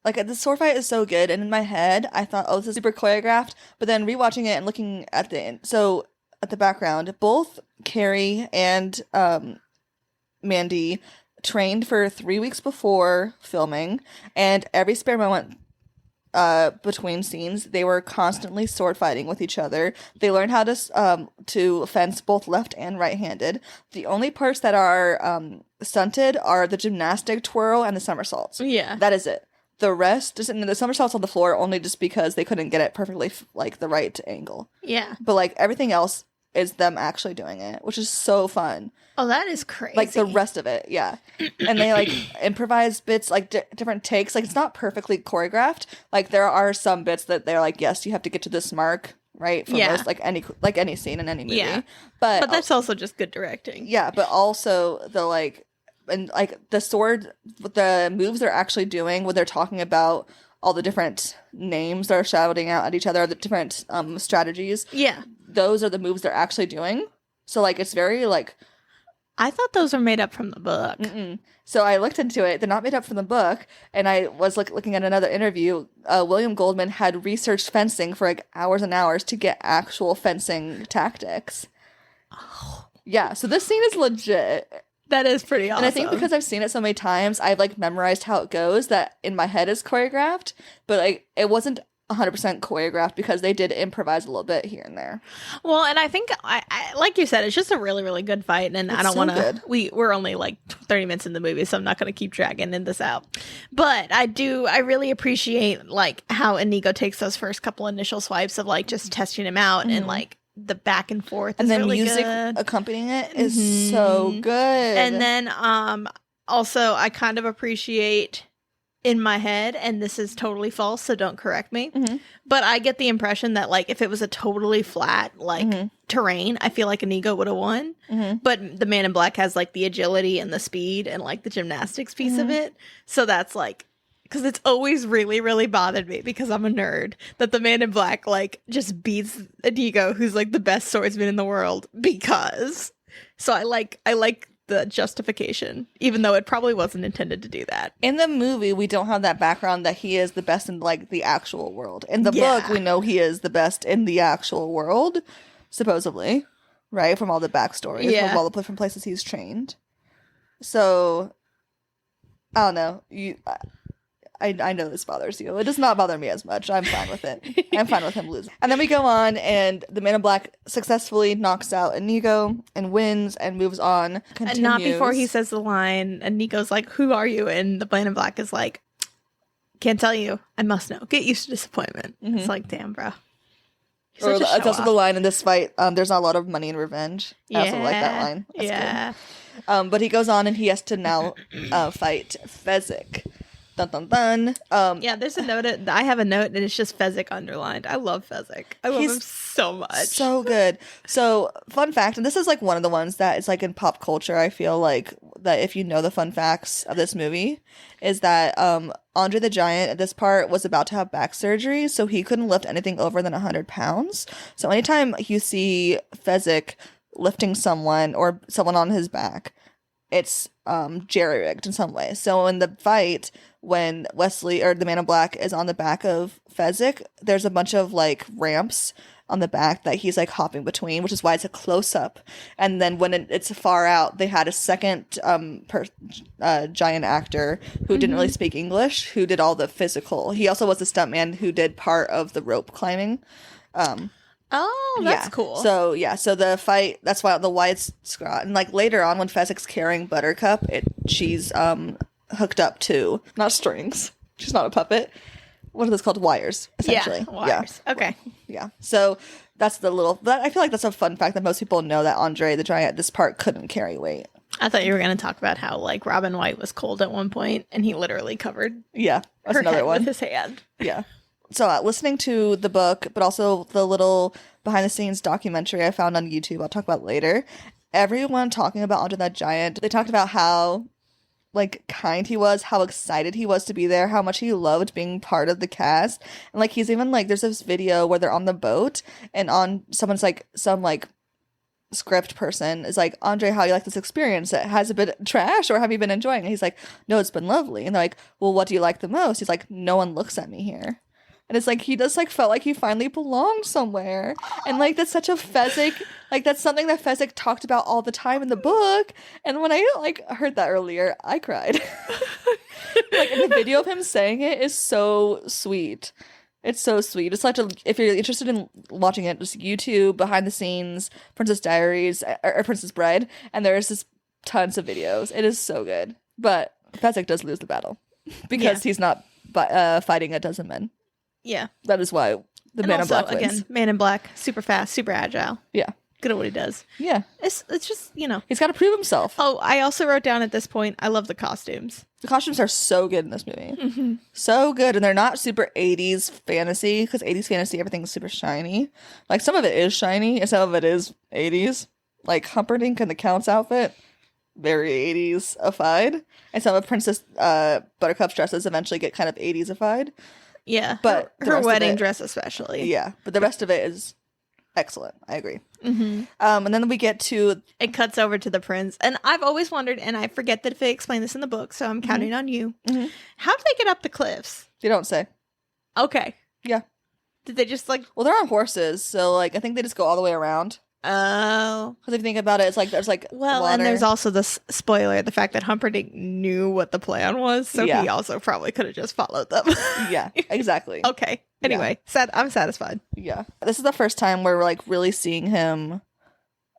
like the sword fight is so good, and in my head I thought, oh, this is super choreographed, but then rewatching it and looking at the background, both Carrie and Mandy trained for 3 weeks before filming, and every spare moment between scenes, they were constantly sword fighting with each other. They learned how to fence both left and right-handed. The only parts that are stunted are the gymnastic twirl and the somersaults. Yeah. That is it. The rest, the somersaults on the floor only just because they couldn't get it perfectly, like, the right angle. Yeah. But, like, everything else is them actually doing it, which is so fun. Oh, that is crazy. Like, the rest of it, yeah. And they, like, improvise bits, like, different takes. Like, it's not perfectly choreographed. Like, there are some bits that they're like, yes, you have to get to this mark, right? For most, like any scene in any movie. Yeah. But that's also just good directing. Yeah, but also the, like, and, like, the moves they're actually doing when they're talking about all the different names they're shouting out at each other, the different strategies. Yeah. Those are the moves they're actually doing. So, like, it's very, like... I thought those were made up from the book. Mm-mm. So I looked into it. They're not made up from the book. And I was looking at another interview. William Goldman had researched fencing for, like, hours and hours to get actual fencing tactics. Oh. Yeah, so this scene is legit. That is pretty awesome. And I think because I've seen it so many times, I've, like, memorized how it goes that in my head is choreographed. But, like, it wasn't 100% choreographed because they did improvise a little bit here and there. Well, and I think I like you said, it's just a really, really good fight, and I don't want to. We're only like 30 minutes in the movie, so I'm not going to keep dragging this out. But I really appreciate, like, how Inigo takes those first couple initial swipes of, like, just testing him out, and, like, the back and forth, and is then really music good. Accompanying it is so good. And then also I kind of appreciate, in my head, and this is totally false, so don't correct me, but I get the impression that, like, if it was a totally flat, like, terrain, I feel like Inigo would have won. But the Man in Black has, like, the agility and the speed and, like, the gymnastics piece of it. So that's, like, because it's always really, really bothered me, because I'm a nerd, that the Man in Black, like, just beats Inigo, who's, like, the best swordsman in the world, because. So I like the justification, even though it probably wasn't intended to do that. In the movie, we don't have that background that he is the best in, like, the actual world. In the book, we know he is the best in the actual world, supposedly, right? From all the backstories, from all the different places he's trained. So, I don't know. I know this bothers you. It does not bother me as much. I'm fine with it. I'm fine with him losing. And then we go on, and the Man in Black successfully knocks out Inigo and wins and moves on. Continues. And not before he says the line, Inigo's like, "Who are you?" And the Man in Black is like, "Can't tell you. I must know. Get used to disappointment." It's like, damn, bro. It's also the line in this fight, there's not a lot of money and revenge. I also like that line. That's good. But he goes on, and he has to now fight Fezzik. Dun, dun, dun. Yeah, there's a note. I have a note, and it's just Fezzik underlined. I love Fezzik. I love him so much. So good. So, fun fact, and this is, like, one of the ones that is, like, in pop culture, I feel like, that if you know the fun facts of this movie, is that Andre the Giant at this part was about to have back surgery, so he couldn't lift anything over than 100 pounds. So anytime you see Fezzik lifting someone or someone on his back, it's jerry-rigged in some way. So in the fight, when Wesley, or the Man in Black, is on the back of Fezzik, there's a bunch of, like, ramps on the back that he's, like, hopping between, which is why it's a close-up. And then when it's far out, they had a second giant actor who didn't really speak English, who did all the physical. He also was the stuntman who did part of the rope climbing. Oh, that's cool. So, so the fight, that's why the wide shot. And, like, later on when Fezzik's carrying Buttercup, she's hooked up to, not strings. She's not a puppet. What are those called? Wires, essentially. Yeah, wires. Yeah. Okay. Yeah. So that's the little, I feel like that's a fun fact that most people know, that Andre the Giant, this part, couldn't carry weight. I thought you were going to talk about how, like, Robin White was cold at one point, and he literally covered that's her another head one with his hand. Yeah. So listening to the book, but also the little behind-the-scenes documentary I found on YouTube, I'll talk about later, everyone talking about Andre the Giant, they talked about how, like, kind he was, how excited he was to be there, how much he loved being part of the cast. And, like, he's even, like, there's this video where they're on the boat, and on someone's, like, some, like, script person is like, Andre, how do you like this experience? Has it been trash, or have you been enjoying it? He's like, no, it's been lovely. And they're like, well, what do you like the most? He's like, no one looks at me here. And it's like, he just, like, felt like he finally belonged somewhere. And, like, that's such a Fezzik, like, that's something that Fezzik talked about all the time in the book. And when I, like, heard that earlier, I cried. Like, the video of him saying it is so sweet. It's so sweet. Just like if you're interested in watching it, just YouTube behind the scenes Princess Diaries or Princess Bride, and there's just tons of videos. It is so good. But Fezzik does lose the battle because he's not fighting a dozen men. Yeah. That is why the Man in Black wins. Again, Man in Black, super fast, super agile. Yeah. Good at what he does. Yeah. It's just, He's got to prove himself. Oh, I also wrote down at this point, I love the costumes. The costumes are so good in this movie. Mm-hmm. So good. And they're not super 80s fantasy, because 80s fantasy, everything's super shiny. Like, some of it is shiny, and some of it is 80s. Like, Humperdinck in the Count's outfit, very 80s-ified. And some of Princess Buttercup's dresses eventually get kind of 80s-ified. Yeah. But her wedding dress especially. Yeah. But the rest of it is excellent. I agree. Mm-hmm. And then we get to... It cuts over to the prince. And I've always wondered, and I forget that if they explain this in the book, so I'm counting on you. Mm-hmm. How do they get up the cliffs? They don't say. Okay. Yeah. Did they just like... Well, they're on horses, so like I think they just go all the way around. Oh. Because if you think about it, it's like there's like well, water. And there's also the spoiler, the fact that Humperdinck knew what the plan was, so he also probably could have just followed them. Yeah, exactly. Okay. Anyway, I'm satisfied. Yeah. This is the first time where we're like really seeing him,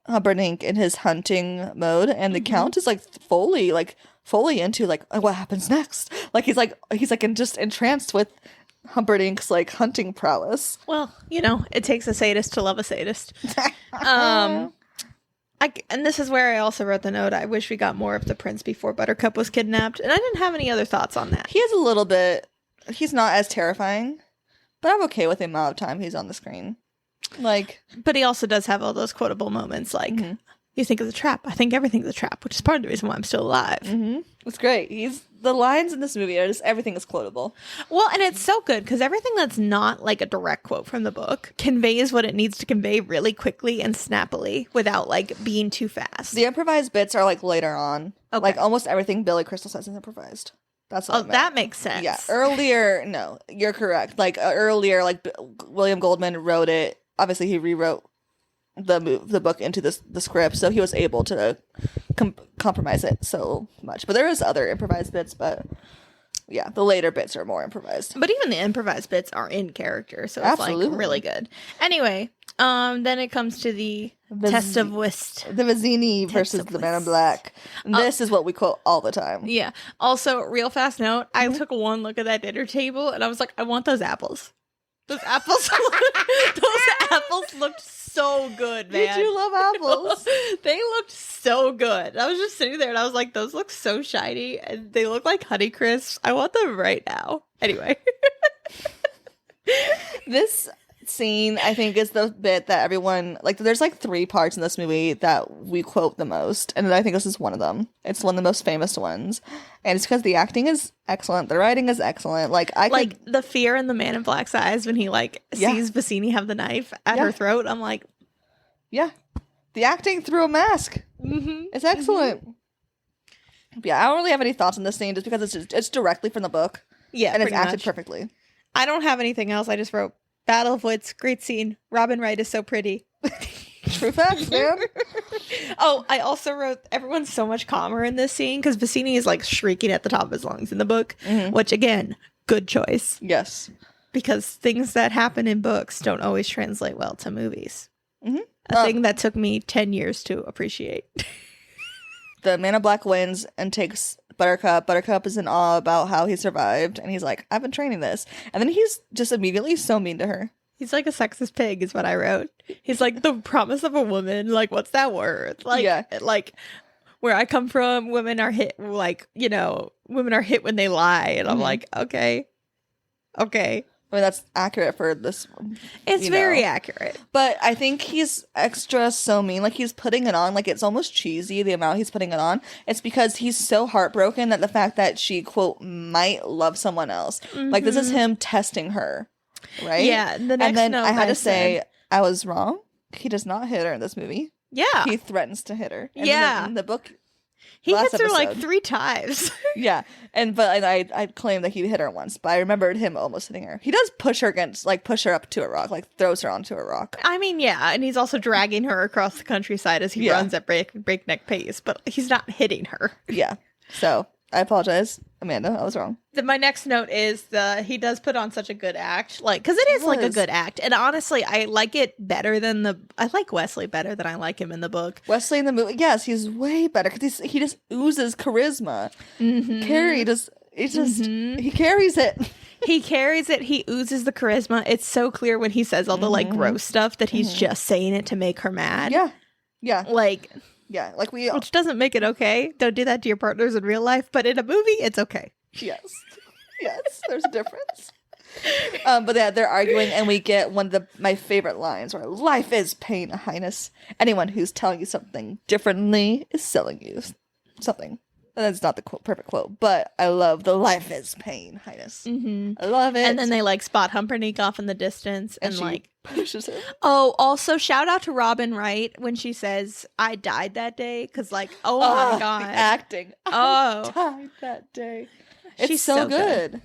Humperdinck, in his hunting mode, and the Count is like fully into like what happens next. Like he's like just entranced with Humperdinck's like hunting prowess. Well, it takes a sadist to love a sadist. And this is where I also wrote the note, I wish we got more of the prince before Buttercup was kidnapped, and I didn't have any other thoughts on that. He is a little bit, he's not as terrifying, but I'm okay with the amount of time he's on the screen. Like, but he also does have all those quotable moments like, you think it's a trap, I think everything's a trap, which is part of the reason why I'm still alive. It's great. The lines in this movie are just, everything is quotable. Well, and it's so good because everything that's not like a direct quote from the book conveys what it needs to convey really quickly and snappily without like being too fast. The improvised bits are like later on. Okay. Like almost everything Billy Crystal says is improvised. That's what that makes sense. Yeah. Earlier, no, you're correct. Like earlier, like William Goldman wrote it. Obviously, he rewrote the book into the script, so he was able to compromise it so much. But there is other improvised bits, but yeah, the later bits are more improvised. But even the improvised bits are in character, so it's Absolutely. like really good. Anyway, then it comes to the test of whist. The Vizzini versus the Man in Black. This is what we quote all the time. Yeah. Also, real fast note, I took one look at that dinner table and I was like, I want those apples. Those apples looked so good, man. You do love apples. They looked so good. I was just sitting there and I was like, those look so shiny and they look like Honey Crisps. I want them right now. Anyway. This scene, I think, is the bit that everyone, like, there's like 3 parts in this movie that we quote the most, and I think this is one of them. It's one of the most famous ones, and it's because the acting is excellent, the writing is excellent. Like the fear in the Man in Black's eyes when he sees Vizzini have the knife at her throat. I'm like, yeah, the acting through a mask. It's excellent. Yeah, I don't really have any thoughts on this scene just because it's directly from the book. Yeah, and it's acted perfectly. I don't have anything else. I just wrote Battle of Wits, great scene. Robin Wright is so pretty. True facts, man. Oh, I also wrote everyone's so much calmer in this scene because Vizzini is like shrieking at the top of his lungs in the book, which again, good choice. Yes. Because things that happen in books don't always translate well to movies. A thing that took me 10 years to appreciate. The Man in Black wins and takes Buttercup. Buttercup is in awe about how he survived, and he's like, I've been training this. And then he's just immediately so mean to her. He's like a sexist pig is what I wrote. He's like, the promise of a woman, like, what's that worth? Like, like where I come from, women are hit, like, women are hit when they lie. And I'm like, okay. I mean, that's accurate for this. It's very accurate. But I think he's extra so mean. Like, he's putting it on. Like, it's almost cheesy, the amount he's putting it on. It's because he's so heartbroken that the fact that she, quote, might love someone else. Like, this is him testing her. Right? Yeah. And then I had to say, I was wrong. He does not hit her in this movie. Yeah. He threatens to hit her. And in the book, he hits her like 3 times. Yeah. But I claim that he hit her once, but I remembered him almost hitting her. He does push her up to a rock, like throws her onto a rock. I mean, yeah, and he's also dragging her across the countryside as he runs at breakneck pace, but he's not hitting her. Yeah. So I apologize, Amanda. I was wrong. My next note is he does put on such a good act, like, because it is like a good act, and honestly, I like it better than I like Wesley better than I like him in the book. Wesley in the movie, yes, he's way better because he just oozes charisma. Carrie just he carries it. He carries it. He oozes the charisma. It's so clear when he says all the like gross stuff that he's just saying it to make her mad. Yeah, like which doesn't make it okay. Don't do that to your partners in real life, but in a movie, it's okay. Yes, there's a difference. But yeah, they're arguing, and we get one of my favorite lines where life is pain, Highness. Anyone who's telling you something differently is selling you something. That's not the perfect quote, but I love the life is pain, Highness. I love it. And then they like spot Humperdinck off in the distance and she like pushes him. Oh, also shout out to Robin Wright when she says I died that day, because like oh my god, the acting. I died that day. It's so good.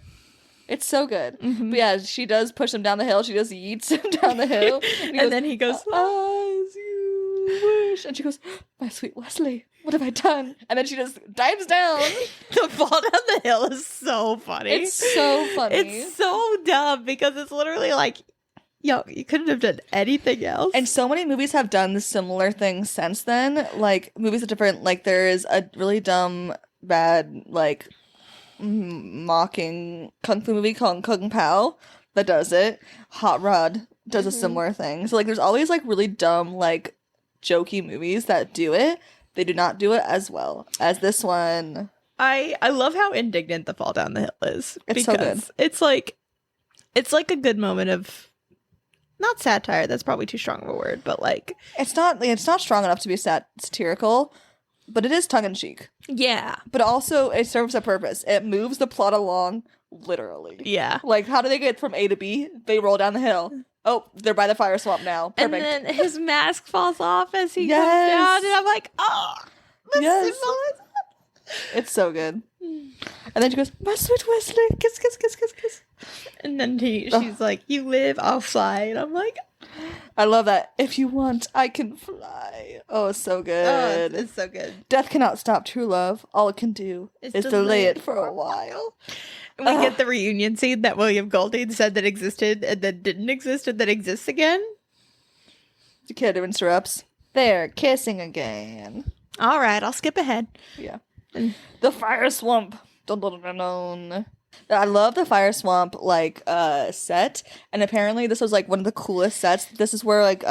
It's so good. But yeah, she does push him down the hill. She just yeets him down the hill, and then he goes as you wish, and she goes, my sweet Wesley. What have I done? And then she just dives down. The fall down the hill is so funny. It's so funny. It's so dumb because it's literally like, yo, you couldn't have done anything else. And so many movies have done similar things since then. Like, movies are different. Like, there is a really dumb, bad, like, mocking kung fu movie called Kung Pao that does it. Hot Rod does a similar thing. So, like, there's always, like, really dumb, like, jokey movies that do it. They do not do it as well as this one. I love how indignant the fall down the hill is. It's so good. It's like a good moment of not satire. That's probably too strong of a word, but like it's not strong enough to be satirical, but it is tongue in cheek. Yeah, but also it serves a purpose. It moves the plot along literally. Yeah, like how do they get from A to B? They roll down the hill. Oh, they're by the fire swamp now. Perfect. And then his mask falls off as he comes down, and I'm like, oh, the symbolism. It's so good. And then she goes, my sweet Wesley, kiss, kiss, kiss, kiss, kiss. And then she's like, you live, I'll fly. And I'm like, I love that. If you want, I can fly. Oh, it's so good. Oh, it's so good. Death cannot stop true love. All it can do is delay it for a while. We get the reunion scene that William Golding said that existed and then didn't exist and then exists again. The kid interrupts. They're kissing again. All right, I'll skip ahead. Yeah. The fire swamp. Dun, dun, dun, dun. I love the fire swamp like set, and apparently this was like one of the coolest sets. This is where like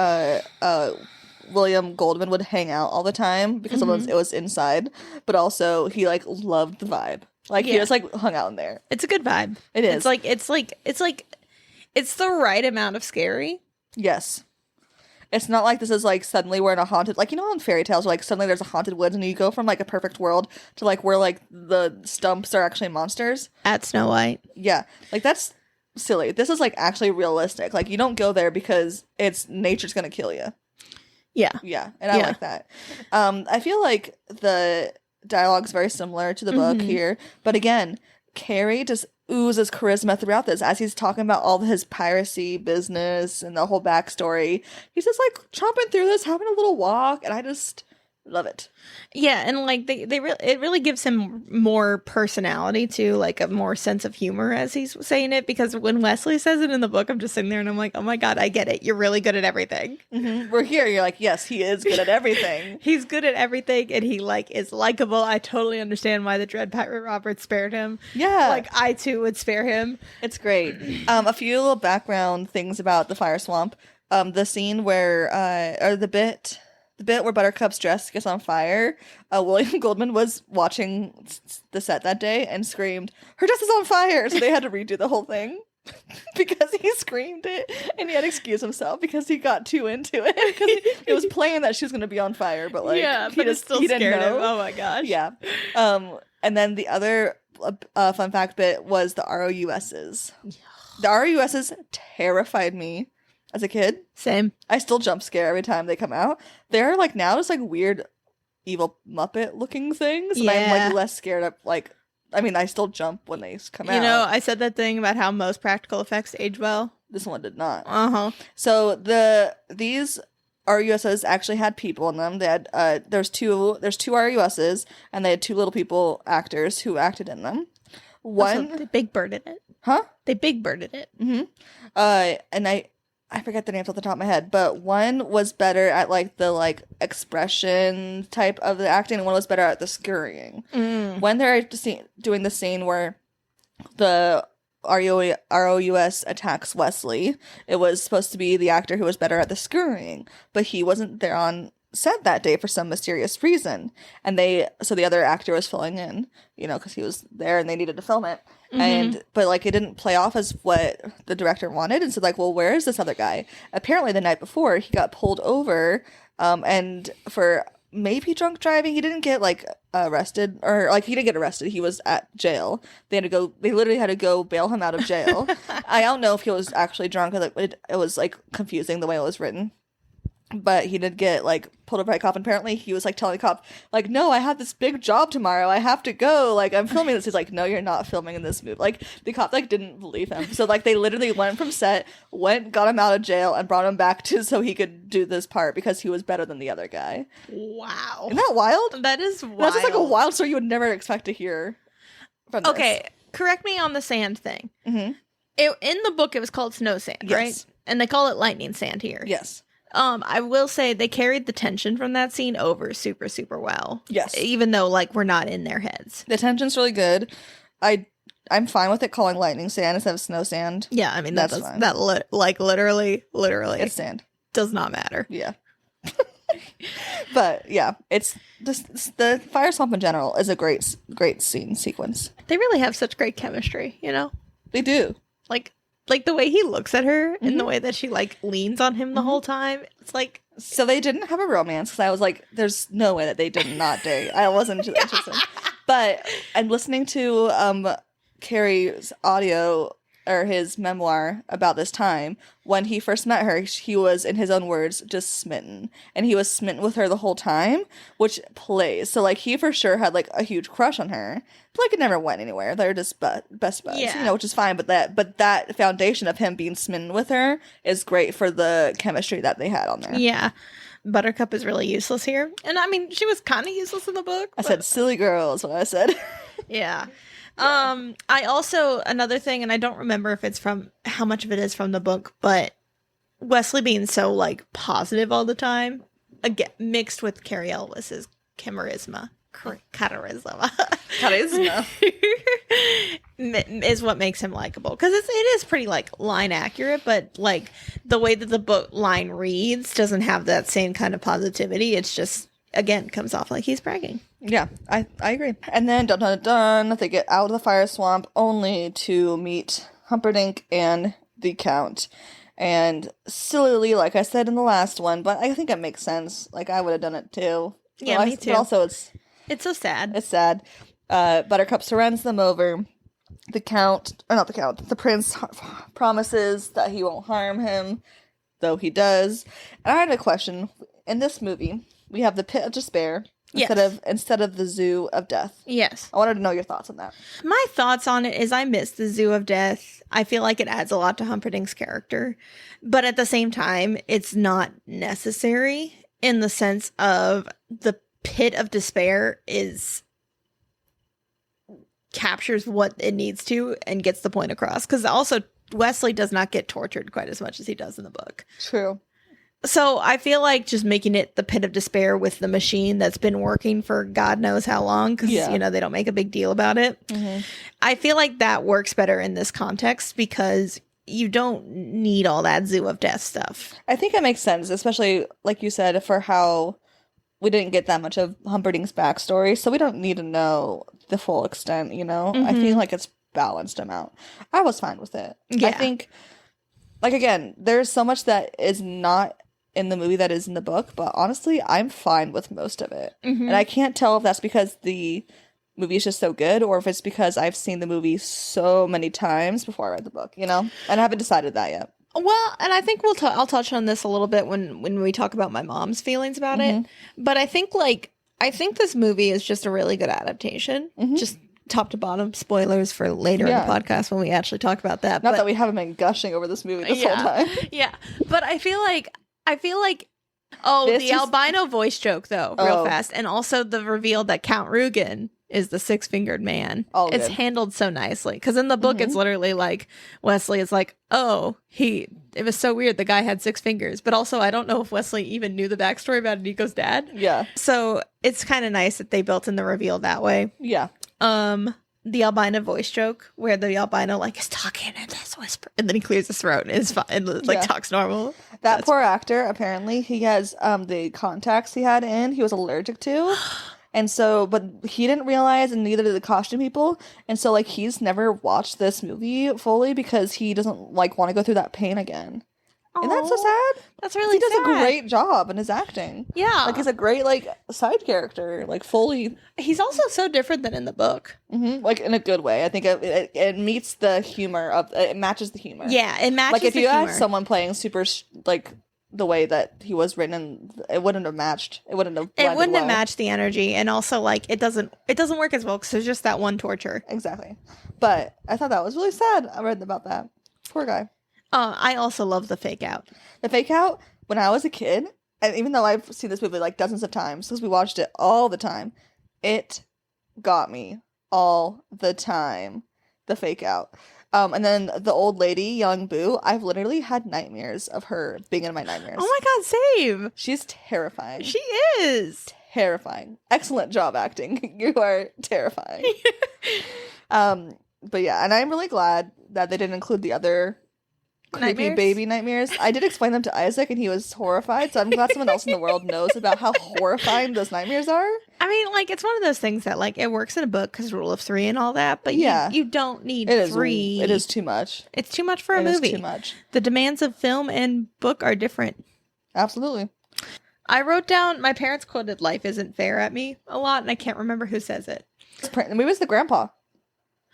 William Goldman would hang out all the time because it was inside, but also he like loved the vibe. Like he just like hung out in there. It's a good vibe. It is. It's the right amount of scary. Yes. It's not like this is like suddenly we're in a haunted, like, you know, in fairy tales where like suddenly there's a haunted woods and you go from like a perfect world to like where like the stumps are actually monsters. At Snow White. Yeah. Like that's silly. This is like actually realistic. Like you don't go there because nature's gonna kill you. Yeah. Yeah. And I like that. I feel like the dialogue's very similar to the book here, but again, Carrie just oozes charisma throughout this as he's talking about all his piracy business and the whole backstory. He's just like chomping through this, having a little walk, and I just love it. Yeah, and like it really gives him more personality too, like a more sense of humor as he's saying it, because when Wesley says it in the book, I'm just sitting there and I'm like, oh my god, I get it. You're really good at everything. We're here. You're like, yes, he is good at everything. He's good at everything, and he like is likable. I totally understand why the Dread Pirate Roberts spared him. Yeah, like I too would spare him. It's great. A few little background things about the fire swamp. The scene where or the bit where Buttercup's dress gets on fire, William Goldman was watching the set that day and screamed, her dress is on fire! So they had to redo the whole thing because he screamed it, and he had to excuse himself because he got too into it. Because it was playing that she was going to be on fire, but like, but it still scared him. Oh my gosh. Yeah. And then the other fun fact bit was the ROUSs. The ROUSs terrified me. As a kid. Same. I still jump scare every time they come out. They're like now just like weird evil Muppet looking things. And I'm like less scared of like, I mean, I still jump when they come out. You know, I said that thing about how most practical effects age well. This one did not. Uh-huh. So these RUSs actually had people in them. They had there's two RUSs, and they had two little people actors who acted in them. One, they big birded it. huh? They big birded it. Mm-hmm. And I forget the names off the top of my head, but one was better at like the like expression type of the acting, and one was better at the scurrying. When they're doing the scene where the ROUS attacks Wesley, it was supposed to be the actor who was better at the scurrying, but he wasn't there on set that day for some mysterious reason, and so the other actor was filling in, because he was there and they needed to film it. But like it didn't play off as what the director wanted, and so like, well, where is this other guy? Apparently the night before he got pulled over, and for maybe drunk driving. He didn't get like arrested, or like he didn't get arrested. He was at jail. They literally had to go bail him out of jail. I don't know if he was actually drunk, or it was like confusing the way it was written. But he did get like pulled over by a cop, and apparently he was like telling the cop, like, no, I have this big job tomorrow, I have to go, like, I'm filming this. He's like, no, you're not filming in this movie. Like, the cop like didn't believe him, so like they literally went from set, got him out of jail, and brought him back so he could do this part because he was better than the other guy. Wow. Isn't that wild? That is wild. That's just like a wild story you would never expect to hear from this. Okay, correct me on the sand thing. Mm-hmm. In the book it was called snow sand, Yes. right? And they call it lightning sand here. Yes. I will say they carried the tension from that scene over super, super well. Yes. Even though, like, we're not in their heads. The tension's really good. I'm fine with it calling lightning sand instead of snow sand. Yeah, I mean, That's fine. literally, It's sand. does not matter. Yeah. But, yeah, it's just, the fire swamp in general is a great scene sequence. They really have such great chemistry, you know? They do. Like the way he looks at her and the way that she like leans on him the whole time. It's like, so they didn't have a romance, because I was like, there's no way that they did not date. I wasn't interested. But I'm listening to Carrie's audio, or his memoir, about this time. When he first met her, he was, in his own words, just smitten. And he was smitten with her the whole time, which plays. So, like, he for sure had, like, a huge crush on her. But, like, it never went anywhere. They're just best buds, Yeah. which is fine. But that foundation of him being smitten with her is great for the chemistry that they had on there. yeah. Buttercup is really useless here. And I mean, she was kind of useless in the book. I said, silly girl is what I said. Yeah. I also, another thing, and I don't remember if it's from, how much of it is from the book, but Wesley being so, like, positive all the time, again, mixed with Carrie Elwes's charisma. Charisma. Is what makes him likable. Because it is pretty, like, line accurate, but, like, the way that the book line reads doesn't have that same kind of positivity. It's just, again, comes off like he's bragging. Yeah, I agree. And then, dun dun dun, they get out of the fire swamp only to meet Humperdinck and the Count. And sillily, like I said in the last one, but I think it makes sense. Like, I would have done it too. Yeah, me too. But also, It's so sad. it's sad. Buttercup surrenders them over. The prince promises that he won't harm him, though he does. And I had a question. In this movie, we have the pit of despair instead of the zoo of death. Yes. I wanted to know your thoughts on that. My thoughts on it is I miss the Zoo of Death. I feel like it adds a lot to Humperdinck's character. But at the same time, it's not necessary, in the sense of the pit of despair captures what it needs to and gets the point across. Because also, Wesley does not get tortured quite as much as he does in the book. True. So I feel like just making it the pit of despair with the machine that's been working for God knows how long, because, they don't make a big deal about it. Mm-hmm. I feel like that works better in this context because you don't need all that Zoo of Death stuff. I think it makes sense, especially, like you said, for how we didn't get that much of Humperdinck's backstory, so we don't need to know the full extent, Mm-hmm. I feel like it's balanced amount. I was fine with it. Yeah. I think, like, again, there's so much that is not in the movie that is in the book, but honestly, I'm fine with most of it. Mm-hmm. And I can't tell if that's because the movie is just so good, or if it's because I've seen the movie so many times before I read the book, And I haven't decided that yet. Well, and I think I'll touch on this a little bit when we talk about my mom's feelings about it. But I think this movie is just a really good adaptation. Mm-hmm. Just top to bottom, spoilers for later in the podcast when we actually talk about that. Not that we haven't been gushing over this movie this whole time. Yeah. But I feel like Oh, This the just- albino voice joke, though, real Oh. fast. And also the reveal that Count Rugen is the six-fingered man. All It's good. handled so nicely. Because in the book, it's literally like, Wesley is like, oh, it was so weird. The guy had 6 fingers. But also, I don't know if Wesley even knew the backstory about Nico's dad. Yeah. So it's kind of nice that they built in the reveal that way. Yeah. The albino voice joke where the albino like is talking in this whisper and then he clears his throat and is fine and like Yeah. talks normal. That poor actor, apparently, he has the contacts he had in, he was allergic to. And so, but he didn't realize, and neither did the costume people. And so, like, he's never watched this movie fully because he doesn't, like, want to go through that pain again. And that's so Aw, sad. That's really He does sad. a great job in his acting. Yeah. Like, he's a great, like, side character. Like, fully, He's also so different than in the book. like, in a good way. I think it meets the humor of, it matches the humor. Yeah, it matches Like, if the you humor. had someone playing super, like, the way that he was written, it wouldn't have matched. It wouldn't have It blended wouldn't have well. matched the energy, and also like it doesn't work as well because there's just that one torture. Exactly. But I thought that was really sad. I read about that. Poor guy. I also love the fake out. The Fake Out, when I was a kid, and even though I've seen this movie like dozens of times, because we watched it all the time, it got me all the time. The Fake Out. And then the old lady, young Boo, I've literally had nightmares of her being in my nightmares. Oh my god, same. She's terrifying. She is. Terrifying. Excellent job acting. You are terrifying. But yeah, and I'm really glad that they didn't include the other creepy Nightmares? baby nightmares. I did explain them to Isaac and he was horrified, so I'm glad someone else in the world knows about how horrifying those nightmares are. I mean, like it's one of those things that like it works in a book because rule of 3 and all that, but Yeah. you don't need It is 3. It is too much. It's too much for a It is movie. too much. The demands of film and book are different. Absolutely. I wrote down my parents quoted "Life isn't fair" at me a lot, and I can't remember who says it. Maybe it's the grandpa.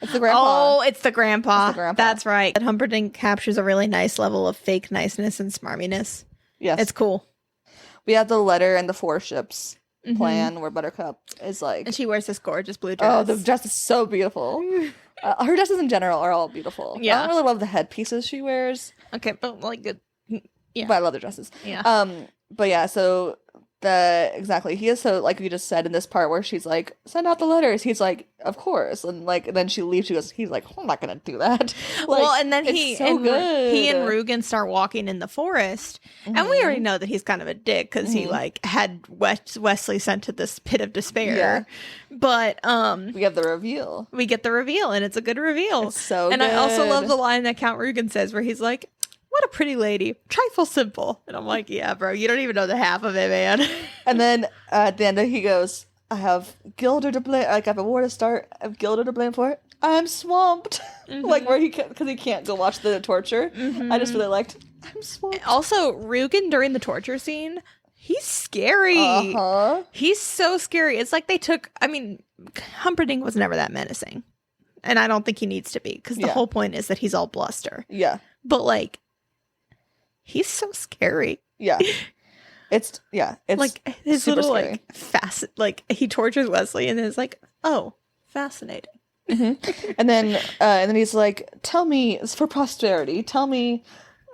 It's the grandpa. Oh, it's the grandpa. It's the grandpa. That's right. That Humperdinck captures a really nice level of fake niceness and smarminess. Yes. It's cool. We have the letter and the 4 ships plan where Buttercup is like, And she wears this gorgeous blue dress. oh, the dress is so beautiful. Her dresses in general are all beautiful. Yeah. I don't really love the headpieces she wears, Okay, but like good. Yeah. but I love the dresses. Yeah. But yeah, so he is so, like you just said in this part where she's like, send out the letters. He's like, of course, and like then she leaves. He's like, I'm not gonna do that. Like, Well, and then it's he so and good. he and Rugen start walking in the forest, and we already know that he's kind of a dick because he like had Wesley sent to this pit of despair. Yeah. But we have the reveal. we get the reveal, and it's a good reveal. It's so and I also good. love the line that Count Rugen says where he's like, "What a pretty lady, trifle simple," and I'm like, "Yeah, bro, you don't even know the half of it, man." And then at the end he goes, I have Gilder to blame. Like I have a war to start. I have Gilder to blame for it. I'm swamped. Like where because he can't go watch the torture. I just really liked. I'm swamped. Also, Rugen during the torture scene, he's scary. He's so scary. It's like they took. I mean, Humperdinck was never that menacing, and I don't think he needs to be because the Yeah. whole point is that he's all bluster. Yeah. But like, he's so scary. Yeah. It's Like his super little scary. like he tortures Wesley and is like, oh, fascinating. And then he's like, tell me, it's for posterity. Tell me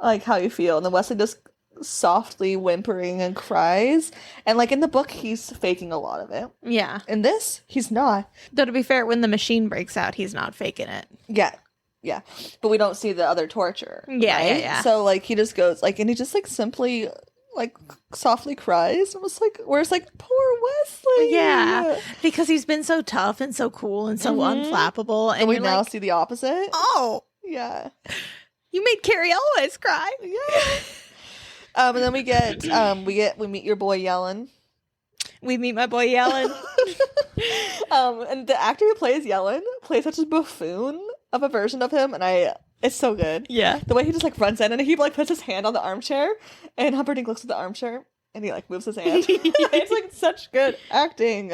like how you feel. And then Wesley just softly whimpering and cries. And like in the book, he's faking a lot of it. Yeah. In this, he's not. Though to be fair, when the machine breaks out, he's not faking it. Yeah. Yeah. But we don't see the other torture. Yeah, yeah, yeah. So like he just goes like, and he just like simply like softly cries. It was like, where's like poor Wesley. Yeah, because he's been so tough and so cool and so unflappable, and And we you're now like, see the opposite. oh, Yeah. you made Carrie always cry. Yeah. And then we meet your boy Yellen. We meet my boy Yellen. And the actor who plays Yellen plays such a buffoon of a version of him, and it's so good. Yeah. The way he just like runs in and he like puts his hand on the armchair, and Humperdinck looks at the armchair and he like moves his hand. It's like such good acting.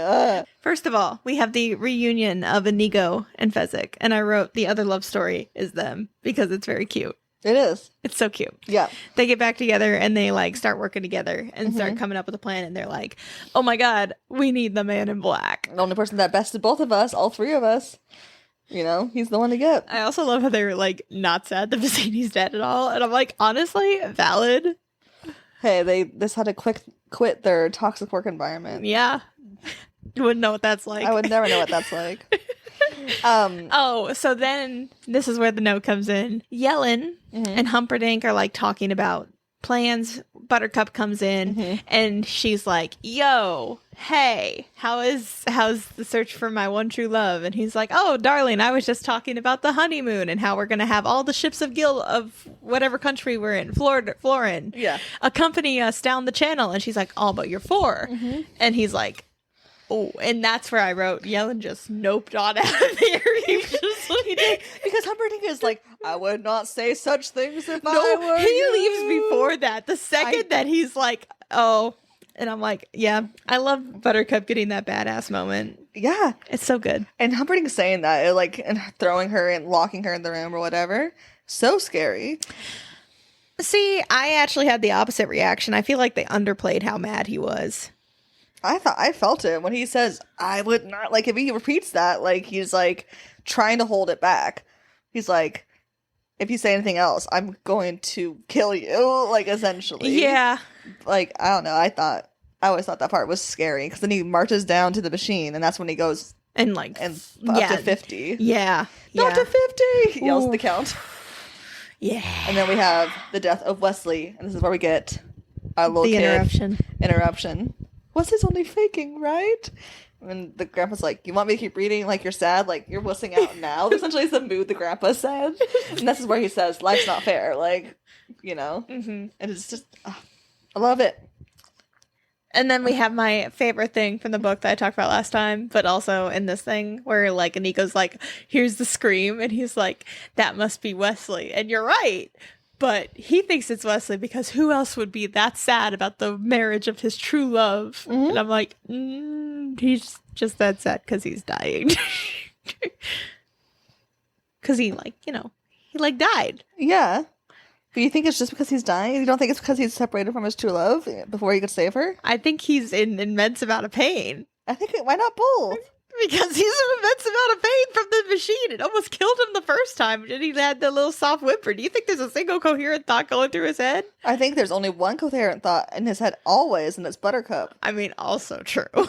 First of all, we have the reunion of Inigo and Fezzik, and I wrote the other love story is them because it's very cute. It is. It's so cute. Yeah. They get back together and they like start working together and start coming up with a plan, and they're like, oh my god, we need the man in black. The only person that bested both of us, all 3 of us. You know, he's the one to get. I also love how they were like not sad that Vicini's dead at all, and I'm like, honestly, valid. Hey, they just had to quit their toxic work environment. Yeah. You wouldn't know what that's like. I would never know what that's like. So then this is where the note comes in. Yellen and Humperdinck are like talking about plans. Buttercup comes in and she's like, yo, hey, how's the search for my one true love? And he's like, oh, darling, I was just talking about the honeymoon and how we're going to have all the ships of whatever country we're in, Florin, accompany us down the channel. And she's like, oh, but you're 4. And he's like, oh, and that's where I wrote, Yellen just noped on out of there. He was just like, because Humperdinck is like, I would not say such things if I were he you. leaves before that. The second that he's like, oh, and I'm like, yeah, I love Buttercup getting that badass moment. Yeah. It's so good. And Humperdinck saying that, like, and throwing her and locking her in the room or whatever, so scary. See, I actually had the opposite reaction. I feel like they underplayed how mad he was. I felt it when he says, I would not, like, if he repeats that, like, he's, like, trying to hold it back. He's like, if you say anything else, I'm going to kill you, like, essentially. Yeah. Like, I don't know, I always thought that part was scary, because then he marches down to the machine, and that's when he goes, and, like, and up to 50. Yeah. Not to 50! He yells the count. Yeah. And then we have the death of Wesley, and this is where we get our little the kid interruption. Wesley's only faking, right? And the grandpa's like, you want me to keep reading like you're sad? Like, you're wussing out now? Essentially, it's the mood the grandpa said. And this is where he says, life's not fair. Like, you know? And it's just, I love it. And then we have my favorite thing from the book that I talked about last time, but also in this thing where, like, Nico's like, here's the scream. And he's like, that must be Wesley. And you're right. But he thinks it's Wesley because who else would be that sad about the marriage of his true love? And I'm like, he's just that sad because he's dying. Because he, like, you know, he, like, died. Yeah. But you think it's just because he's dying? You don't think it's because he's separated from his true love before he could save her? I think he's in immense amount of pain. I think, why not both? Because he's an immense amount of pain from the machine. It almost killed him the first time, and he had the little soft whimper. Do you think there's a single coherent thought going through his head? I think there's only one coherent thought in his head always, and it's Buttercup. I mean, also true. But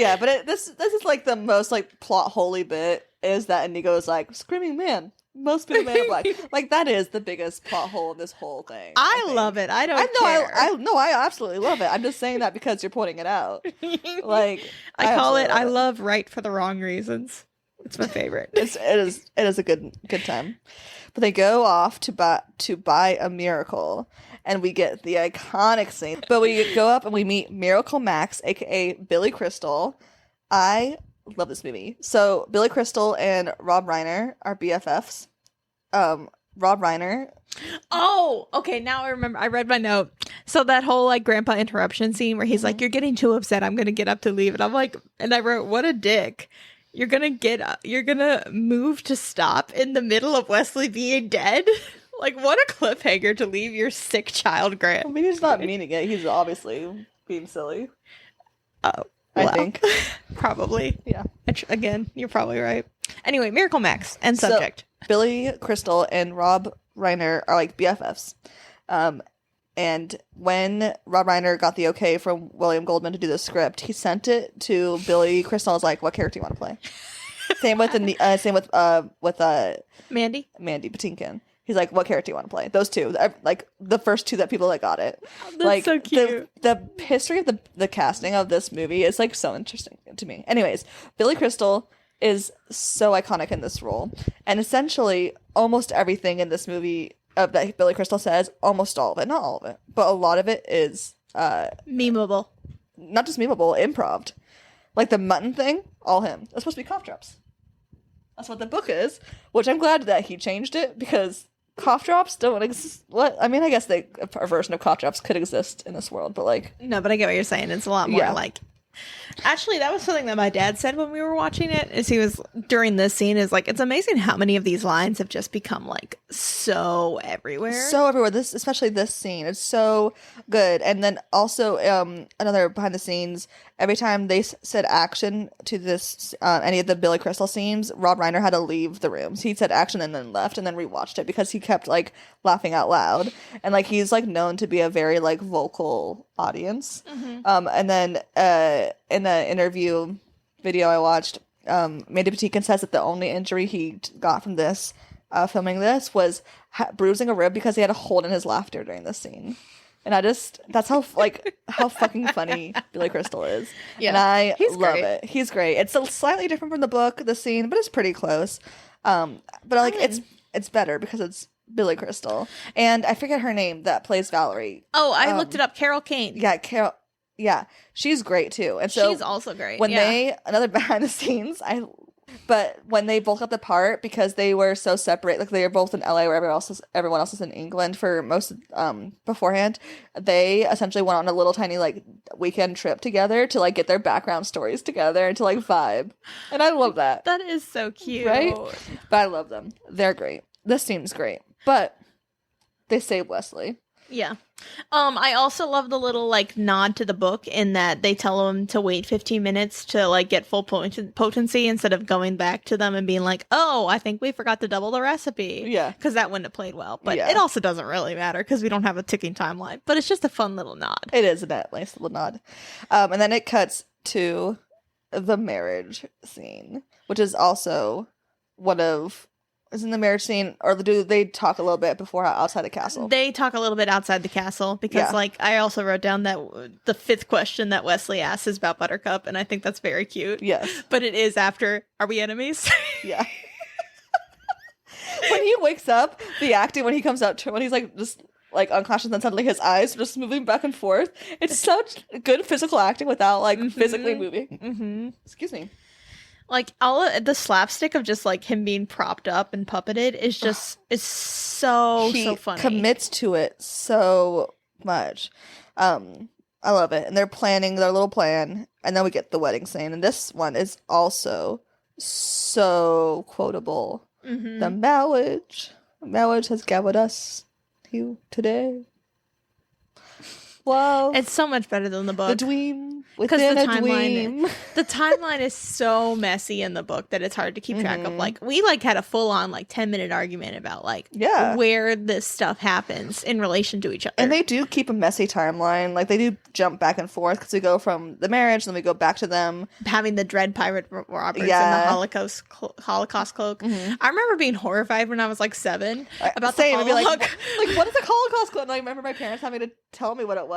yeah, but this is like the most like plot holy bit is that Inigo's like, screaming man must be the man in black. Like, that is the biggest plot hole in this whole thing. I love it. I don't care. I absolutely love it. I'm just saying that because you're pointing it out. Like, I call it, I love right for the wrong reasons. It's my favorite. It is a good time. But they go off to buy a miracle, and we get the iconic scene. But we go up and we meet Miracle Max, aka Billy Crystal. I love this movie. So Billy Crystal and Rob Reiner are BFFs. Rob Reiner. Oh, okay. Now I remember. I read my note. So that whole like grandpa interruption scene where he's like, "You're getting too upset. I'm gonna get up to leave," and I'm like, and I wrote, "What a dick." You're gonna get up. You're gonna move to stop in the middle of Wesley being dead. Like, what a cliffhanger to leave your sick child, Grant. I mean, he's not meaning it. He's obviously being silly. Oh, I think. Probably. Yeah. Again, you're probably right. Anyway, Miracle Max and subject. So, Billy Crystal and Rob Reiner are like BFFs. And when Rob Reiner got the okay from William Goldman to do the script, he sent it to Billy Crystal. I was like, "What character do you want to play?" Same with Mandy Patinkin. He's like, "What character do you want to play?" Those two, like the first two that people that got it. That's like, so cute. The history of the casting of this movie is like so interesting to me. Anyways, Billy Crystal is so iconic in this role, and essentially almost everything in this movie that Billy Crystal says, almost all of it, not all of it, but a lot of it is memeable. Not just memeable, improv. Like the mutton thing, all him. It's supposed to be cough drops. That's what the book is, which I'm glad that he changed it because cough drops don't exist. What? I mean, I guess a version of cough drops could exist in this world, but like... No, but I get what you're saying. It's a lot more like Actually, that was something that my dad said when we were watching it. Is he was during this scene is like, it's amazing how many of these lines have just become like so everywhere. So everywhere. This, especially this scene, it's so good. And then also, another behind the scenes. Every time they said action to this, any of the Billy Crystal scenes, Rob Reiner had to leave the rooms. He said action and then left and then rewatched it because he kept like laughing out loud. And like he's like known to be a very like vocal audience. And then in the interview video I watched, Mandy Patinkin says that the only injury he got from this filming this was bruising a rib because he had a hold in his laughter during this scene. And that's how fucking funny Billy Crystal is. Yeah, and I love it. He's great. It's slightly different from the book, the scene, but it's pretty close. But like it's better because it's Billy Crystal. And I forget her name that plays Valerie. Oh, I looked it up. Carol Kane. Yeah, Carol. Yeah, she's great too. And so she's also great. When another behind the scenes, but when they both got the part because they were so separate, like they were both in LA where everyone else is in England for most beforehand, they essentially went on a little tiny like weekend trip together to like get their background stories together and to like vibe. And I love that. That is so cute. Right? But I love them. They're great. This seems great. But they save Wesley. Yeah. I also love the little like nod to the book in that they tell him to wait 15 minutes to like get full potency instead of going back to them and being like, oh, I think we forgot to double the recipe. Yeah. Because that wouldn't have played well. But it also doesn't really matter because we don't have a ticking timeline. But it's just a fun little nod. It is a nice little nod. And then it cuts to the marriage scene, which is also one of... Is in the marriage scene, or do they talk a little bit before outside the castle? They talk a little bit outside the castle because, like, I also wrote down that the fifth question that Wesley asks is about Buttercup, and I think that's very cute. Yes, but it is after, are we enemies? Yeah. When he wakes up, the acting when he comes out to when he's like just like unconscious and suddenly his eyes are just moving back and forth. It's such good physical acting without like physically moving. Excuse me. Like all of the slapstick of just like him being propped up and puppeted is just is so funny. He commits to it so much. I love it. And they're planning their little plan, and then we get the wedding scene. And this one is also so quotable. The marriage has gathered us here today. Wow, it's so much better than the book. The dream within a dream. The timeline is so messy in the book that it's hard to keep track of. Like we like had a full on like 10-minute argument about like where this stuff happens in relation to each other. And they do keep a messy timeline. Like they do jump back and forth because we go from the marriage, then we go back to them having the Dread Pirate Roberts and the Holocaust cloak. I remember being horrified when I was like 7 about the Holocaust. Like what is a Holocaust cloak? And I remember my parents having to tell me what it was.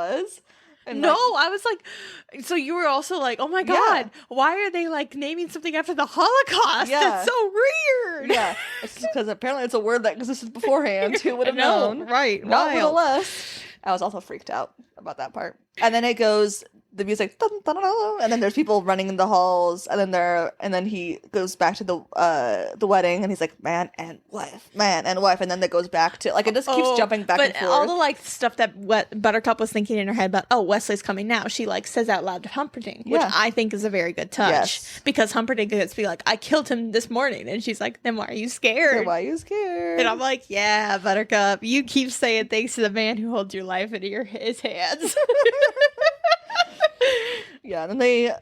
And no, I was like, so you were also like, oh my God, why are they like naming something after the Holocaust? That's so weird. Yeah, it's because apparently it's a word that existed beforehand. Who would have known? Right. Nevertheless, I was also freaked out about that part. And then it goes, the music, dun, dun, dun, dun, and then there's people running in the halls, and then he goes back to the wedding, and he's like, man and wife, and then that goes back to like it just keeps jumping back and forth. But all the like stuff that Buttercup was thinking in her head about, oh, Wesley's coming now, she like says out loud to Humperdinck, which I think is a very good touch because Humperdinck gets to be like, I killed him this morning, and she's like, then why are you scared? And I'm like, yeah, Buttercup, you keep saying thanks to the man who holds your life into his hands. Yeah, and then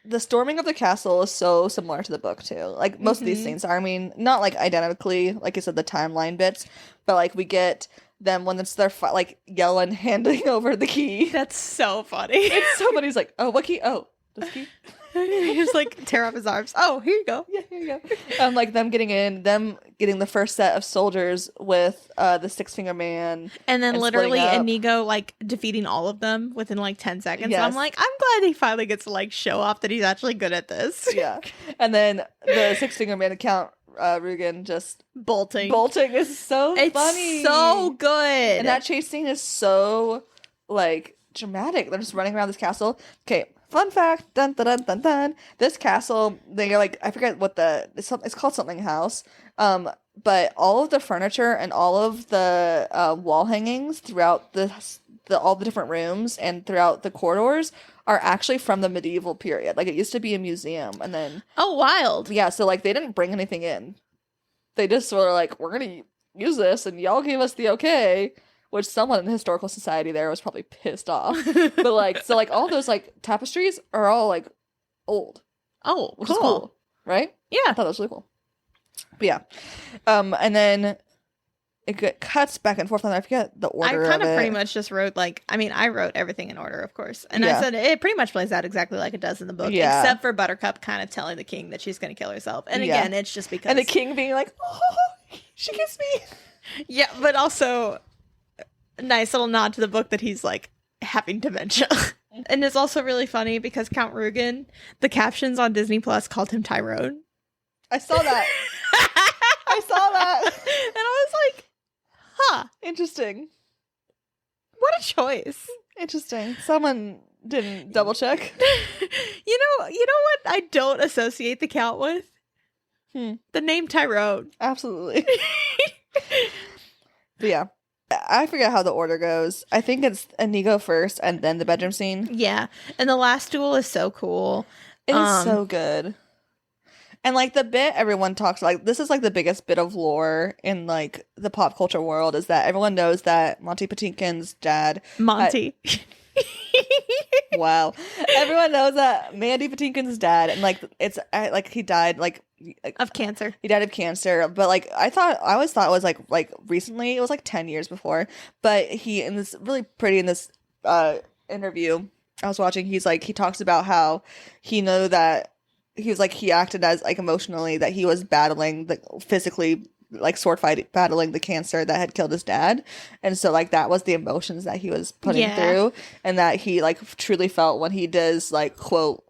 the storming of the castle is so similar to the book too. Like most of these scenes are, I mean, not like identically, like you said, the timeline bits, but like we get them when it's their like yelling, handing over the key. That's so funny. It's so funny. He's like, oh, what key? Oh, this key. He just like tear up his arms. Oh, here you go. Yeah, here you go. Like them getting the first set of soldiers with the Six-Finger Man, and then literally Inigo like defeating all of them within like 10 seconds. Yes. I'm like, I'm glad he finally gets to like show off that he's actually good at this. Yeah, and then the Six-Finger Man Count Rugen just bolting is so funny. It's so good, and that chase scene is so like dramatic. They're just running around this castle. Okay. Fun fact, dun, dun, dun, dun, dun. This castle, they're like, I forget what it's called something house, but all of the furniture and all of the wall hangings throughout the all the different rooms and throughout the corridors are actually from the medieval period. Like, it used to be a museum, and then Oh, wild. yeah, so like they didn't bring anything in. They just were like, we're gonna use this, and y'all gave us the okay. Which someone in the historical society there was probably pissed off. But like, so like all those like tapestries are all like old, Oh, which cool. is cool, right? Yeah. I thought that was really cool. But yeah, and then cuts back and forth, and I forget the order. I kind of it. pretty much just wrote like, I mean, I wrote everything in order, of course, and Yeah. I said it pretty much plays out exactly like it does in the book, Yeah. except for Buttercup kind of telling the king that she's going to kill herself, and Yeah. again, it's just because And the king being like, oh, she kissed me. yeah, but also a nice little nod to the book that he's like having dementia. And it's also really funny because Count Rugen, the captions on Disney Plus called him Tyrone. I saw that. I saw that. And I was like, huh, Interesting. what a choice. Interesting. Someone didn't double check. You know what I don't associate the Count with? The name Tyrone. Absolutely. But yeah. I forget how the order goes. I think it's Inigo first and then the bedroom scene. Yeah. And the last duel is so cool. It is so good. And like the bit everyone talks like this is like the biggest bit of lore in like the pop culture world is that everyone knows that Monty Patinkin's dad Monty. wow. Everyone knows that Mandy Patinkin's dad and like it's like he died like Of cancer. he died of cancer, but like I always thought it was like recently. It was like 10 years before. But he in this really pretty in this interview I was watching, he talks about how he knew that he was like he acted as like emotionally that he was battling the physically like sword fight battling the cancer that had killed his dad, and so like that was the emotions that he was putting through, and that he like truly felt when he does like quote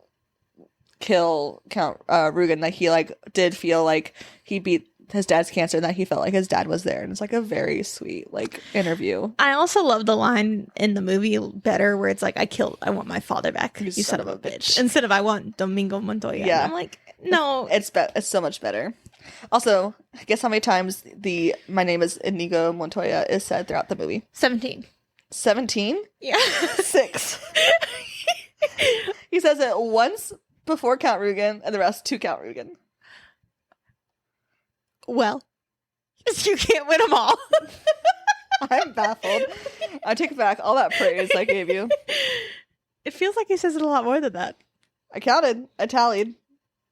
kill Count Rugen, that he like did feel like he beat his dad's cancer and that he felt like his dad was there, and it's like a very sweet like interview. I also love the line in the movie better where it's like I want my father back, you son of a bitch, instead of I want Domingo Montoya. Yeah. And I'm like, no, it's so much better. Also, guess how many times my name is Inigo Montoya is said throughout the movie? 17. 17? Yeah. 6. He says it once before Count Rugen and the rest to Count Rugen. Well, you can't win them all. I'm baffled. I take back all that praise I gave you. It feels like he says it a lot more than that. I counted. I tallied.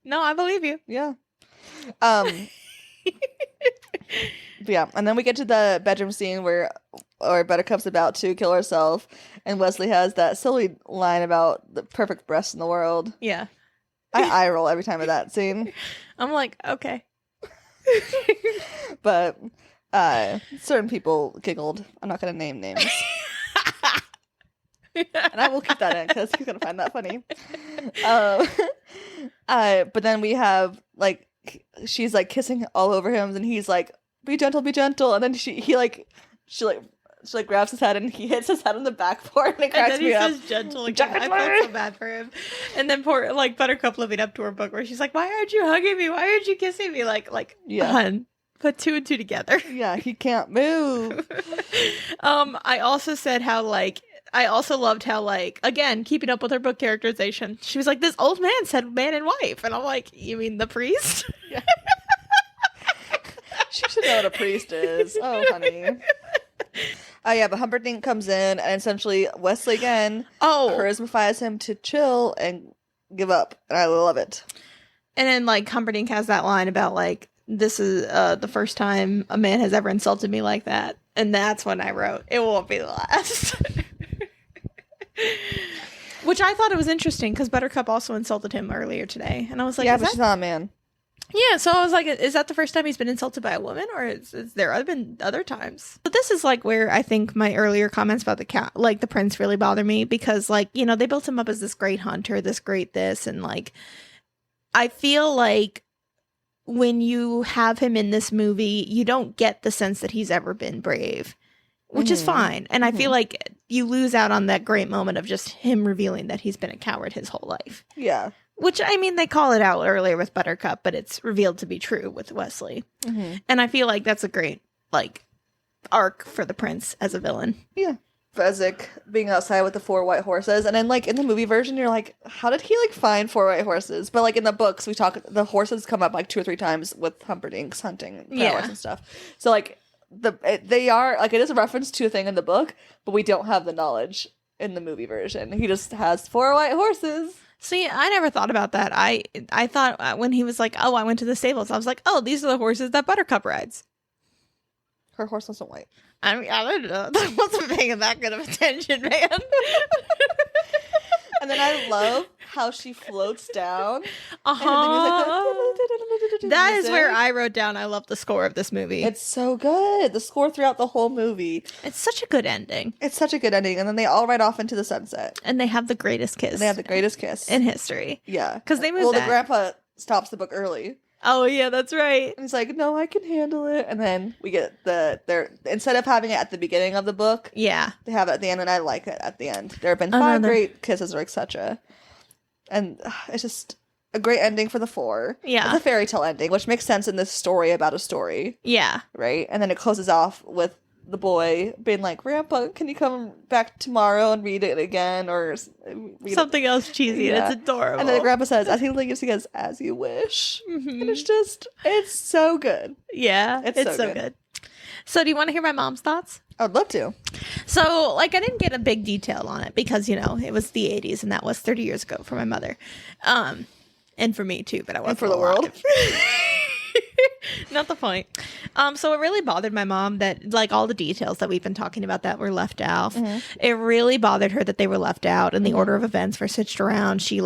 No, I believe you. Yeah. But yeah, and then we get to the bedroom scene where Buttercup's about to kill herself, and Wesley has that silly line about the perfect breasts in the world. Yeah. I eye roll every time of that scene. I'm like, okay. But certain people giggled. I'm not going to name names. And I will keep that in because he's going to find that funny. But then we have, like, she's, like, kissing all over him, and he's like, be gentle, and then she grabs his head, and he hits his head on the backboard, and it cracks me up. And then he says gentle again. I felt so bad for him. And then poor, like, Buttercup living up to her book where she's like, why aren't you hugging me? Why aren't you kissing me? Like, Yeah. hun, put 2 and 2 together. Yeah, he can't move. I also said how, like, I also loved how, like, again, keeping up with her book characterization. She was like, this old man said man and wife. And I'm like, you mean the priest? Yeah. She should know what a priest is. Oh, honey. Oh, yeah, but Humperdinck comes in, and essentially Wesley again charismafies him to chill and give up. And I love it. And then, like, Humperdinck has that line about, like, this is the first time a man has ever insulted me like that. And that's when I wrote, it won't be the last. Which I thought it was interesting because Buttercup also insulted him earlier today. And I was like, yeah, but she's not a man. Yeah, so I was like, is that the first time he's been insulted by a woman, or is there been other times? But this is like where I think my earlier comments about the cat, like the prince, really bother me because, like, you know, they built him up as this great hunter, this great this, and like, I feel like when you have him in this movie, you don't get the sense that he's ever been brave, which is fine. And I feel like you lose out on that great moment of just him revealing that he's been a coward his whole life. Yeah. Which, I mean, they call it out earlier with Buttercup, but it's revealed to be true with Wesley. And I feel like that's a great, like, arc for the prince as a villain. Yeah. Fezzik being outside with the 4 white horses, and then like in the movie version, you're like, how did he like find 4 white horses? But like in the books, the horses come up like 2 or 3 times with Humperdinck's hunting prowess and stuff. So like they are like, it is a reference to a thing in the book, but we don't have the knowledge in the movie version. He just has 4 white horses. See, I never thought about that. I thought when he was like, oh, I went to the stables, I was like, oh, these are the horses that Buttercup rides. Her horse wasn't white. I mean, I don't know. I wasn't paying that good of attention, man. And then I love how she floats down. That is where I wrote down, I love the score of this movie. It's so good. The score throughout the whole movie. It's such a good ending. It's such a good ending. And then they all ride off into the sunset. And they have the greatest kiss. In history. Yeah. Because they moved Well, the grandpa stops the book early. Oh, yeah, that's right. And he's like, no, I can handle it. And then we get instead of having it at the beginning of the book, yeah, they have it at the end, and I like it at the end. There have been 5 great kisses, or etc. And it's just a great ending for the 4. Yeah. It's a fairy tale ending, which makes sense in this story about a story. Yeah. Right? And then it closes off with the boy being like, Grandpa, can you come back tomorrow and read it again? Or read something else cheesy. Yeah. It's adorable. And then the grandpa says, as he leaves, he goes, as you wish. Mm-hmm. And it's so good. Yeah. It's so good. So do you want to hear my mom's thoughts? I would love to. So, like, I didn't get a big detail on it because, it was the 80s and that was 30 years ago for my mother. And for me, too, but I wasn't and for the world. Not the point. So it really bothered my mom that, like, all the details that we've been talking about that were left out. Mm-hmm. It really bothered her that they were left out and the order of events were switched around. She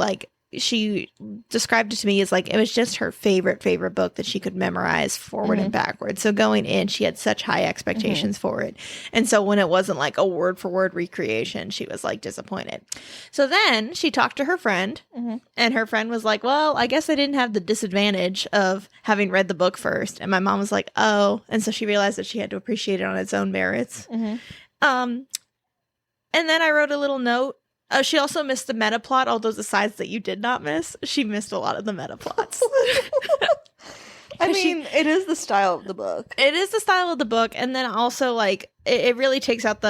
described it to me as like it was just her favorite book that she could memorize forward and backwards. So going in, she had such high expectations for it. And so when it wasn't like a word for word recreation, she was like disappointed. So then she talked to her friend and her friend was like, well, I guess I didn't have the disadvantage of having read the book first. And my mom was like, oh. And so she realized that she had to appreciate it on its own merits. And then I wrote a little note. She also missed the meta plot, all those asides that you did not miss. She missed a lot of the meta plots. I mean, it is the style of the book. It is the style of the book. And then also, like, it really takes out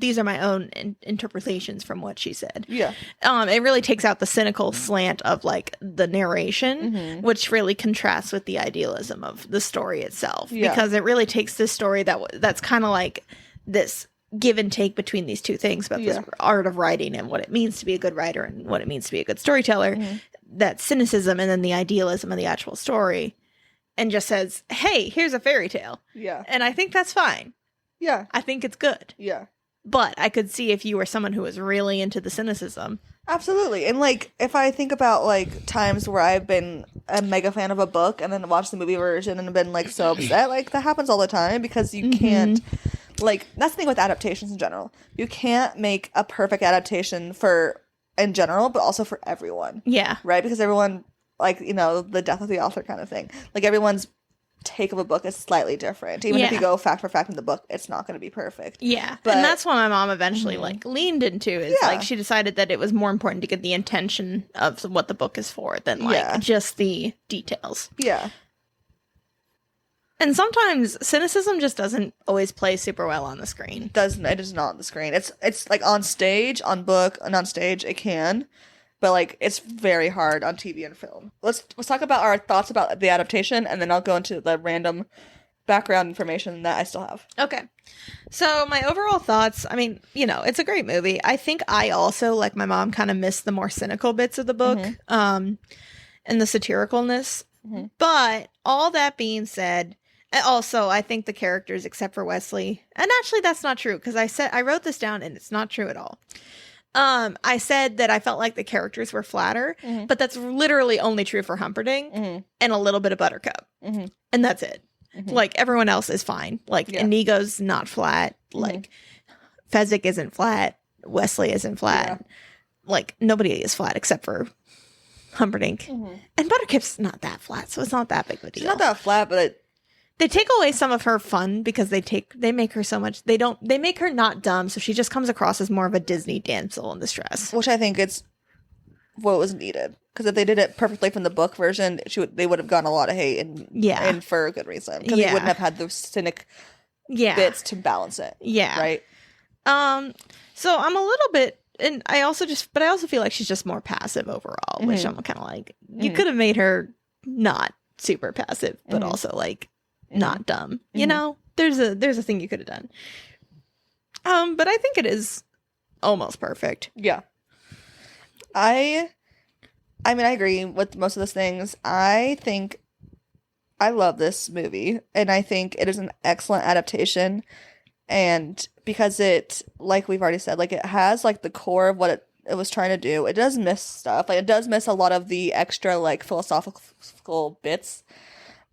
these are my own interpretations from what she said. Yeah. It really takes out the cynical slant of, like, the narration, which really contrasts with the idealism of the story itself. Yeah. Because it really takes this story that's kind of like this give and take between these two things about this art of writing and what it means to be a good writer and what it means to be a good storyteller, that cynicism and then the idealism of the actual story, and just says, hey, here's a fairy tale. Yeah. And I think that's fine. Yeah. I think it's good. Yeah. But I could see if you were someone who was really into the cynicism. Absolutely. And like, if I think about like times where I've been a mega fan of a book and then watched the movie version and been like so upset, like that happens all the time because you can't. Like, that's the thing with adaptations in general. You can't make a perfect adaptation in general, but also for everyone. Yeah. Right? Because everyone, like, the death of the author kind of thing. Like, everyone's take of a book is slightly different. Even if you go fact for fact in the book, it's not going to be perfect. Yeah. But, and that's what my mom eventually, like, leaned into is, like, she decided that it was more important to get the intention of what the book is for than, like, just the details. Yeah. And sometimes cynicism just doesn't always play super well on the screen. It is not on the screen. It's like on stage, on book, and on stage it can, but like it's very hard on TV and film. Let's talk about our thoughts about the adaptation, and then I'll go into the random background information that I still have. Okay. So my overall thoughts, I mean, it's a great movie. I think I also, like my mom, kind of missed the more cynical bits of the book, and the satiricalness. But all that being said, also, I think the characters, except for Wesley, and actually that's not true because I wrote this down and it's not true at all. I said that I felt like the characters were flatter, but that's literally only true for Humperdinck and a little bit of Buttercup, and that's it. Like everyone else is fine. Like Inigo's not flat. Like Fezzik isn't flat. Wesley isn't flat. Like nobody is flat except for Humperdinck, and Buttercup's not that flat, so it's not that big of a deal. She's not that flat, but they take away some of her fun because they make her so much. They make her not dumb, so she just comes across as more of a Disney damsel in distress. Which I think it's what was needed. Because if they did it perfectly from the book version, they would have gotten a lot of hate and for a good reason. Because they wouldn't have had those cynic bits to balance it. Yeah. Right? So I'm a little bit, and I also feel like she's just more passive overall, which I'm kind of like, you could have made her not super passive, but also like not dumb. You know, there's a thing you could have done. But I think it is almost perfect. Yeah. I mean, I agree with most of those things. I think I love this movie, and I think it is an excellent adaptation. And because it, like we've already said, like it has like the core of what it was trying to do. It does miss stuff. Like it does miss a lot of the extra like philosophical bits.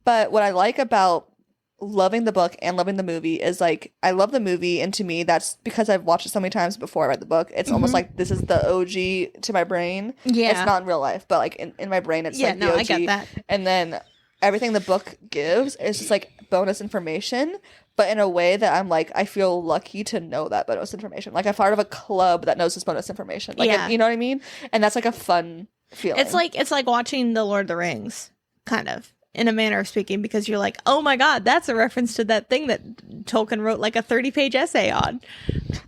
But what I like about loving the book and loving the movie is like I love the movie, and to me that's because I've watched it so many times before I read the book. It's almost like this is the OG to my brain. Yeah. It's not in real life, but like in my brain it's like the OG. I get that. And then everything the book gives is just like bonus information, but in a way that I'm like, I feel lucky to know that bonus information. Like I'm part of a club that knows this bonus information. Like, you know what I mean? And that's like a fun feeling. It's like watching The Lord of the Rings, kind of, in a manner of speaking, because you're like, oh my god, that's a reference to that thing that Tolkien wrote like a 30-page essay on.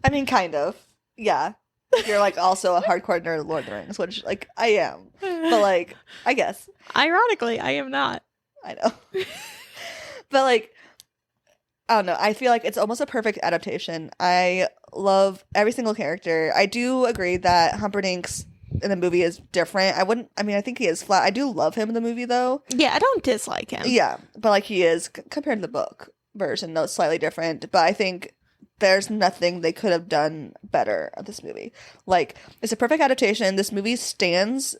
I mean, kind of. Yeah. You're like also a hardcore nerd of Lord of the Rings, which like I am. But like, I guess. Ironically, I am not. I know. But like, I don't know. I feel like it's almost a perfect adaptation. I love every single character. I do agree that Humperdinck's in the movie is different. I think he is flat. I do love him in the movie though. Yeah, I don't dislike him. Yeah, but like he is compared to the book version, though it's slightly different. But I think there's nothing they could have done better of this movie. Like it's a perfect adaptation. This movie stands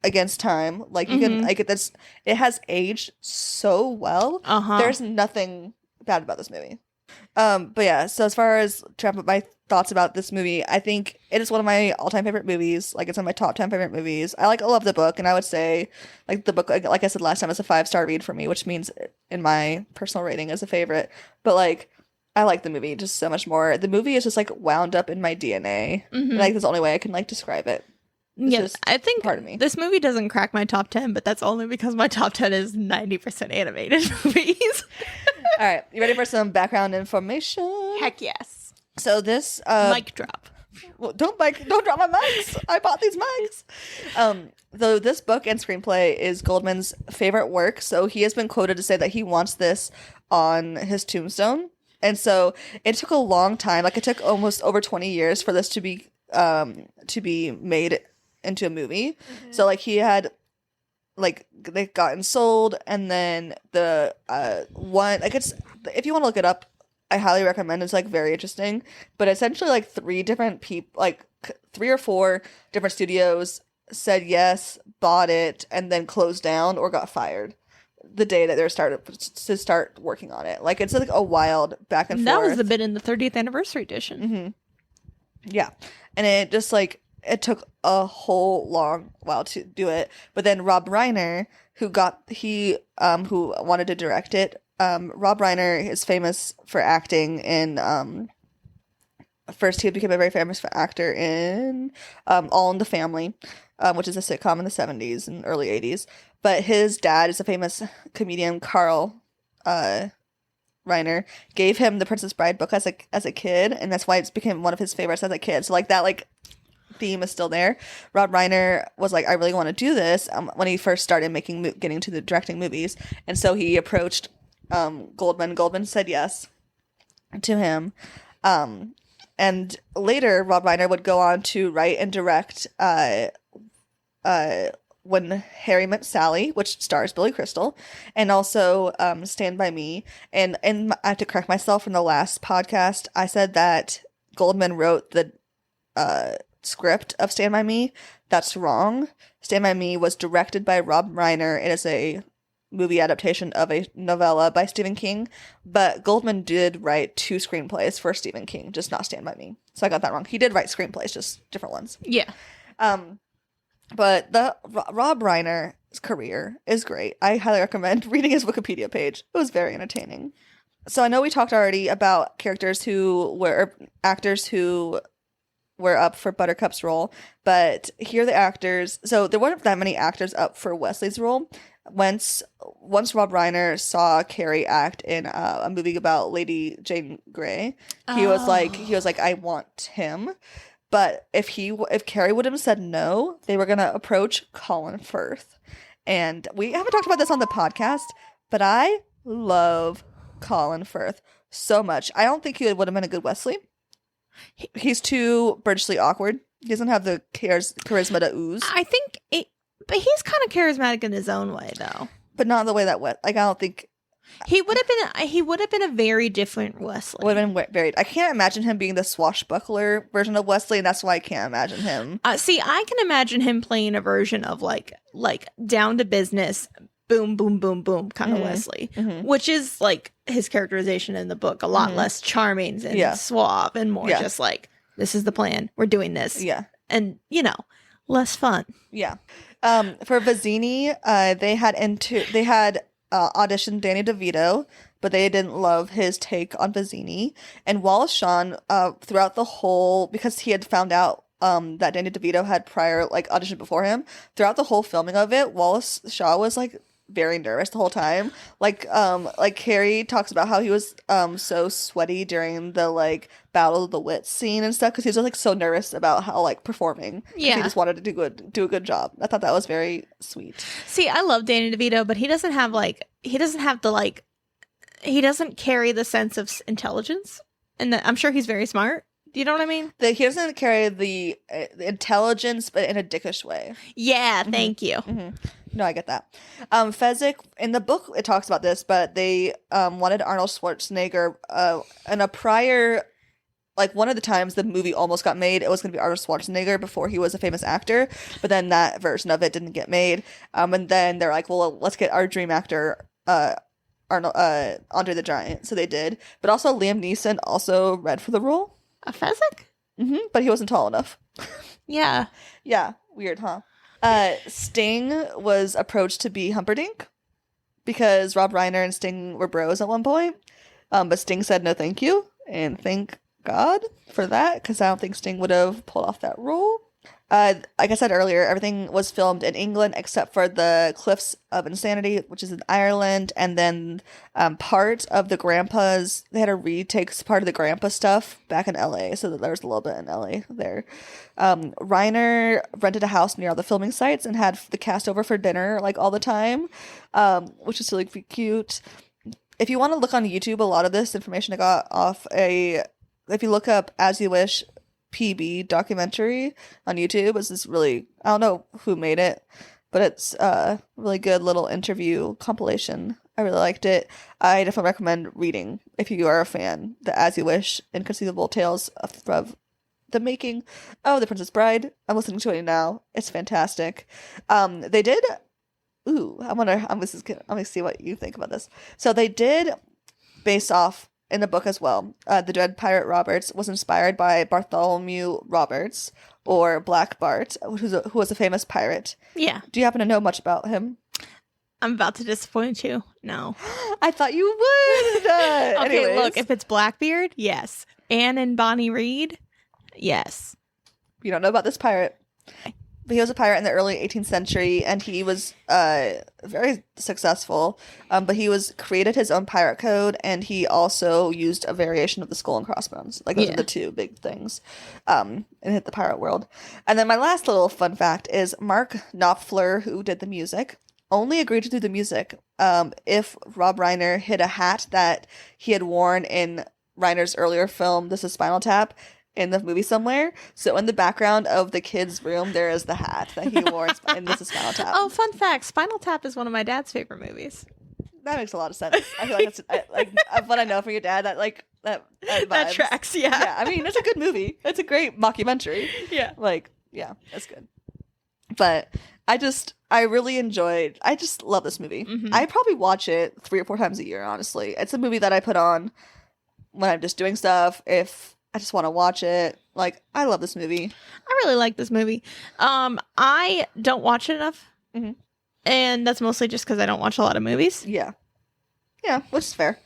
against time. Like you can like this. It has aged so well. There's nothing bad about this movie. But yeah, so as far as to wrap up my thoughts about this movie, I think it is one of my all-time favorite movies. Like it's in my top 10 favorite movies. I love the book, and I would say like the book, like I said last time, it's a 5-star read for me, which means in my personal rating is a favorite. But like I like the movie just so much more. The movie is just like wound up in my DNA. Like that's the only way I can like describe it. Yes, I think part of me. This movie doesn't crack my top 10, but that's only because my top 10 is 90% animated movies. All right, you ready for some background information? Heck yes. So this mic drop. Well, don't drop my mics. I bought these mics. Though this book and screenplay is Goldman's favorite work, so he has been quoted to say that he wants this on his tombstone. And so it took a long time. Like it took almost over 20 years for this to be made into a movie. So like he had like they gotten sold, and then the one like it's if you want to look it up, I highly recommend. It's like very interesting, but essentially like 3 different people, like 3 or 4 different studios said yes, bought it, and then closed down or got fired the day that they started to start working on it. Like it's like a wild back and forth. That was the bit in the 30th anniversary edition. Yeah, and it just like it took a whole long while to do it. But then Rob Reiner, who wanted to direct it. Rob Reiner is famous for acting in first he became a very famous actor in All in the Family, which is a sitcom in the 70s and early 80s. But his dad is a famous comedian, Carl Reiner, gave him the Princess Bride book as a kid, and that's why it's became one of his favorites as a kid. So like that like theme is still there. Rob Reiner was like, I really want to do this when he first started getting to the directing movies, and so he approached Goldman. Goldman said yes to him, and later Rob Reiner would go on to write and direct When Harry Met Sally, which stars Billy Crystal, and also Stand By Me. And I have to correct myself from the last podcast. I said that Goldman wrote the script of Stand By Me. That's wrong. Stand By Me was directed by Rob Reiner. It is a movie adaptation of a novella by Stephen King, but Goldman did write 2 screenplays for Stephen King, just not Stand By Me. So I got that wrong. He did write screenplays, just different ones. Yeah. But the Rob Reiner's career is great. I highly recommend reading his Wikipedia page. It was very entertaining. So I know we talked already about actors who were up for Buttercup's role, but here are the actors. So there weren't that many actors up for Wesley's role. once Rob Reiner saw Carrie act in a movie about Lady Jane Grey, he was like, I want him. But if Carrie would have said no, they were gonna approach Colin Firth. And we haven't talked about this on the podcast, but I love Colin Firth so much. I don't think he would have been a good Wesley. He's too Britishly awkward. He doesn't have the charisma to ooze. I think but he's kind of charismatic in his own way, though. But not in the way that I don't think he would have been a very different Wesley. Would have been very. I can't imagine him being the swashbuckler version of Wesley, and that's why I can't imagine him. See, I can imagine him playing a version of like down to business, boom, boom, boom, boom kind of Wesley, which is like his characterization in the book, a lot less charming and suave and more just like, this is the plan, we're doing this, and less fun. For Vizzini, they had auditioned Danny DeVito, but they didn't love his take on Vizzini. And Wallace Shawn, throughout the whole, because he had found out that Danny DeVito had prior auditioned before him, throughout the whole filming of it, Wallace Shaw was very nervous the whole time. Carrie talks about how he was so sweaty during the Battle of the Wits scene and stuff, because he was just so nervous about how performing. He just wanted to do a good job. I thought that was very sweet. See, I love Danny DeVito, but he doesn't carry the sense of intelligence, and I'm sure he's very smart. Do you know what I mean? He doesn't carry the intelligence, but in a dickish way. Yeah, thank you. No, I get that. Fezzik, in the book, it talks about this, but they wanted Arnold Schwarzenegger in a prior, one of the times the movie almost got made, it was going to be Arnold Schwarzenegger before he was a famous actor, but then that version of it didn't get made. And then they're like, well, let's get our dream actor, Arnold, Andre the Giant. So they did. But also Liam Neeson also read for the role. A Fezzik? But he wasn't tall enough. Yeah. Yeah. Weird, huh? Sting was approached to be Humperdinck because Rob Reiner and Sting were bros at one point. But Sting said no thank you. And thank God for that, because I don't think Sting would have pulled off that role. Like I said earlier, everything was filmed in England except for the Cliffs of Insanity, which is in Ireland, and then part of the Grandpa's, they had to retake part of the Grandpa stuff back in LA, so that there was a little bit in LA there. Reiner rented a house near all the filming sites and had the cast over for dinner all the time, which is really cute. If you want to look on YouTube, a lot of this information I got off if you look up As You Wish PB documentary on YouTube. It's this really, I don't know who made it, but it's a really good little interview compilation. I really liked it. I definitely recommend reading, if you are a fan, the As You Wish Inconceivable Tales of the Making of The Princess Bride. I'm listening to it now. It's fantastic. They did, I'm gonna see what you think about this. So they did, based off in the book as well, the Dread Pirate Roberts was inspired by Bartholomew Roberts, or Black Bart, who was a famous pirate. Yeah. Do you happen to know much about him? I'm about to disappoint you. No. I thought you would. Okay, Anyways. Look, if it's Blackbeard, yes. Anne and Bonnie Reed, yes. You don't know about this pirate. But he was a pirate in the early 18th century, and he was very successful. But he created his own pirate code, and he also used a variation of the skull and crossbones. Those are the two big things in the pirate world. And then my last little fun fact is Mark Knopfler, who did the music, only agreed to do the music if Rob Reiner hid a hat that he had worn in Reiner's earlier film, This Is Spinal Tap, in the movie somewhere. So in the background of the kid's room, there is the hat that he wore in This Is Spinal Tap. Oh, fun fact, Spinal Tap is one of my dad's favorite movies. That makes a lot of sense. I feel like that's what I know from your dad, that tracks, yeah. Yeah, I mean, it's a good movie. It's a great mockumentary. Yeah. Yeah, that's good. But I just love this movie. Mm-hmm. I probably watch it 3 or 4 times a year, honestly. It's a movie that I put on when I'm just doing stuff, if I just want to watch it. I love this movie. I really like this movie. I don't watch it enough. Mm-hmm. And that's mostly just because I don't watch a lot of movies. Yeah. Yeah, which is fair.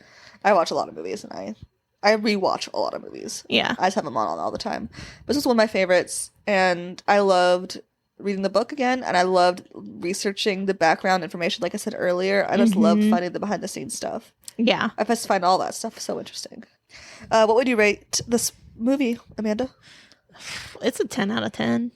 I watch a lot of movies, and I rewatch a lot of movies. Yeah. I just have them on all the time. This is one of my favorites, and I loved reading the book again, and I loved researching the background information. Like I said earlier, I just loved finding the behind the scenes stuff. Yeah. I just find all that stuff so interesting. What would you rate this movie, Amanda? It's a 10 out of 10.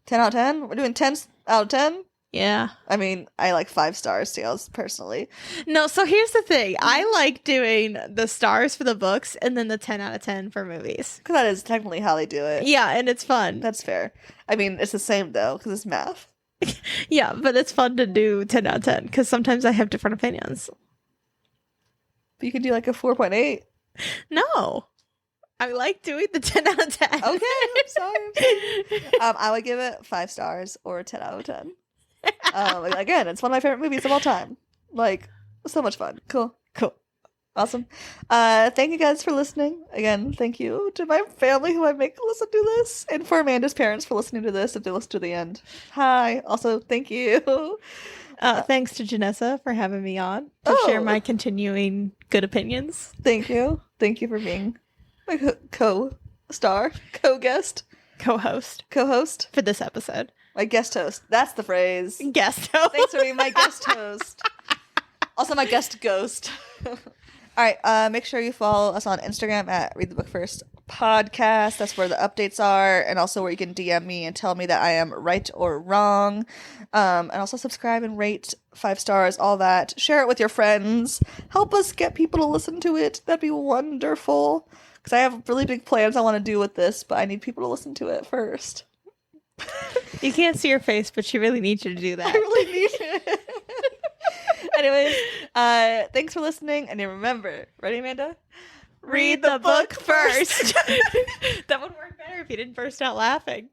10 out of 10? We're doing 10 out of 10? Yeah. I mean, I like 5 stars sales personally. No, so here's the thing. I like doing the stars for the books and then the 10 out of 10 for movies. Because that is technically how they do it. Yeah, and it's fun. That's fair. I mean, it's the same though, because it's math. Yeah, but it's fun to do 10 out of 10 because sometimes I have different opinions. But you could do like a 4.8. No. I like doing the 10 out of 10. Okay, I'm sorry. I would give it 5 stars or a 10 out of 10. Again, it's one of my favorite movies of all time. Like, so much fun. Cool. Awesome. Thank you guys for listening. Again, thank you to my family who I make listen to this, and for Amanda's parents for listening to this if they listen to the end. Hi. Also, thank you. Thanks to Janessa for having me on to share my continuing good opinions. Thank you. Thank you for being my co-star, co-guest, Co-host for this episode. my guest host. That's the phrase. Guest host. Thanks for being my guest host. Also my guest ghost. All right, make sure you follow us on Instagram at Read the Book First Podcast. That's where the updates are, and also where you can DM me and tell me that I am right or wrong. And also subscribe and rate 5 stars, all that. Share it with your friends. Help us get people to listen to it. That'd be wonderful. Because I have really big plans I want to do with this, but I need people to listen to it first. You can't see your face, but she really needs you to do that. I really need it. Anyways, thanks for listening, and remember, ready, Amanda? Read the book first. That would work better if you didn't burst out laughing.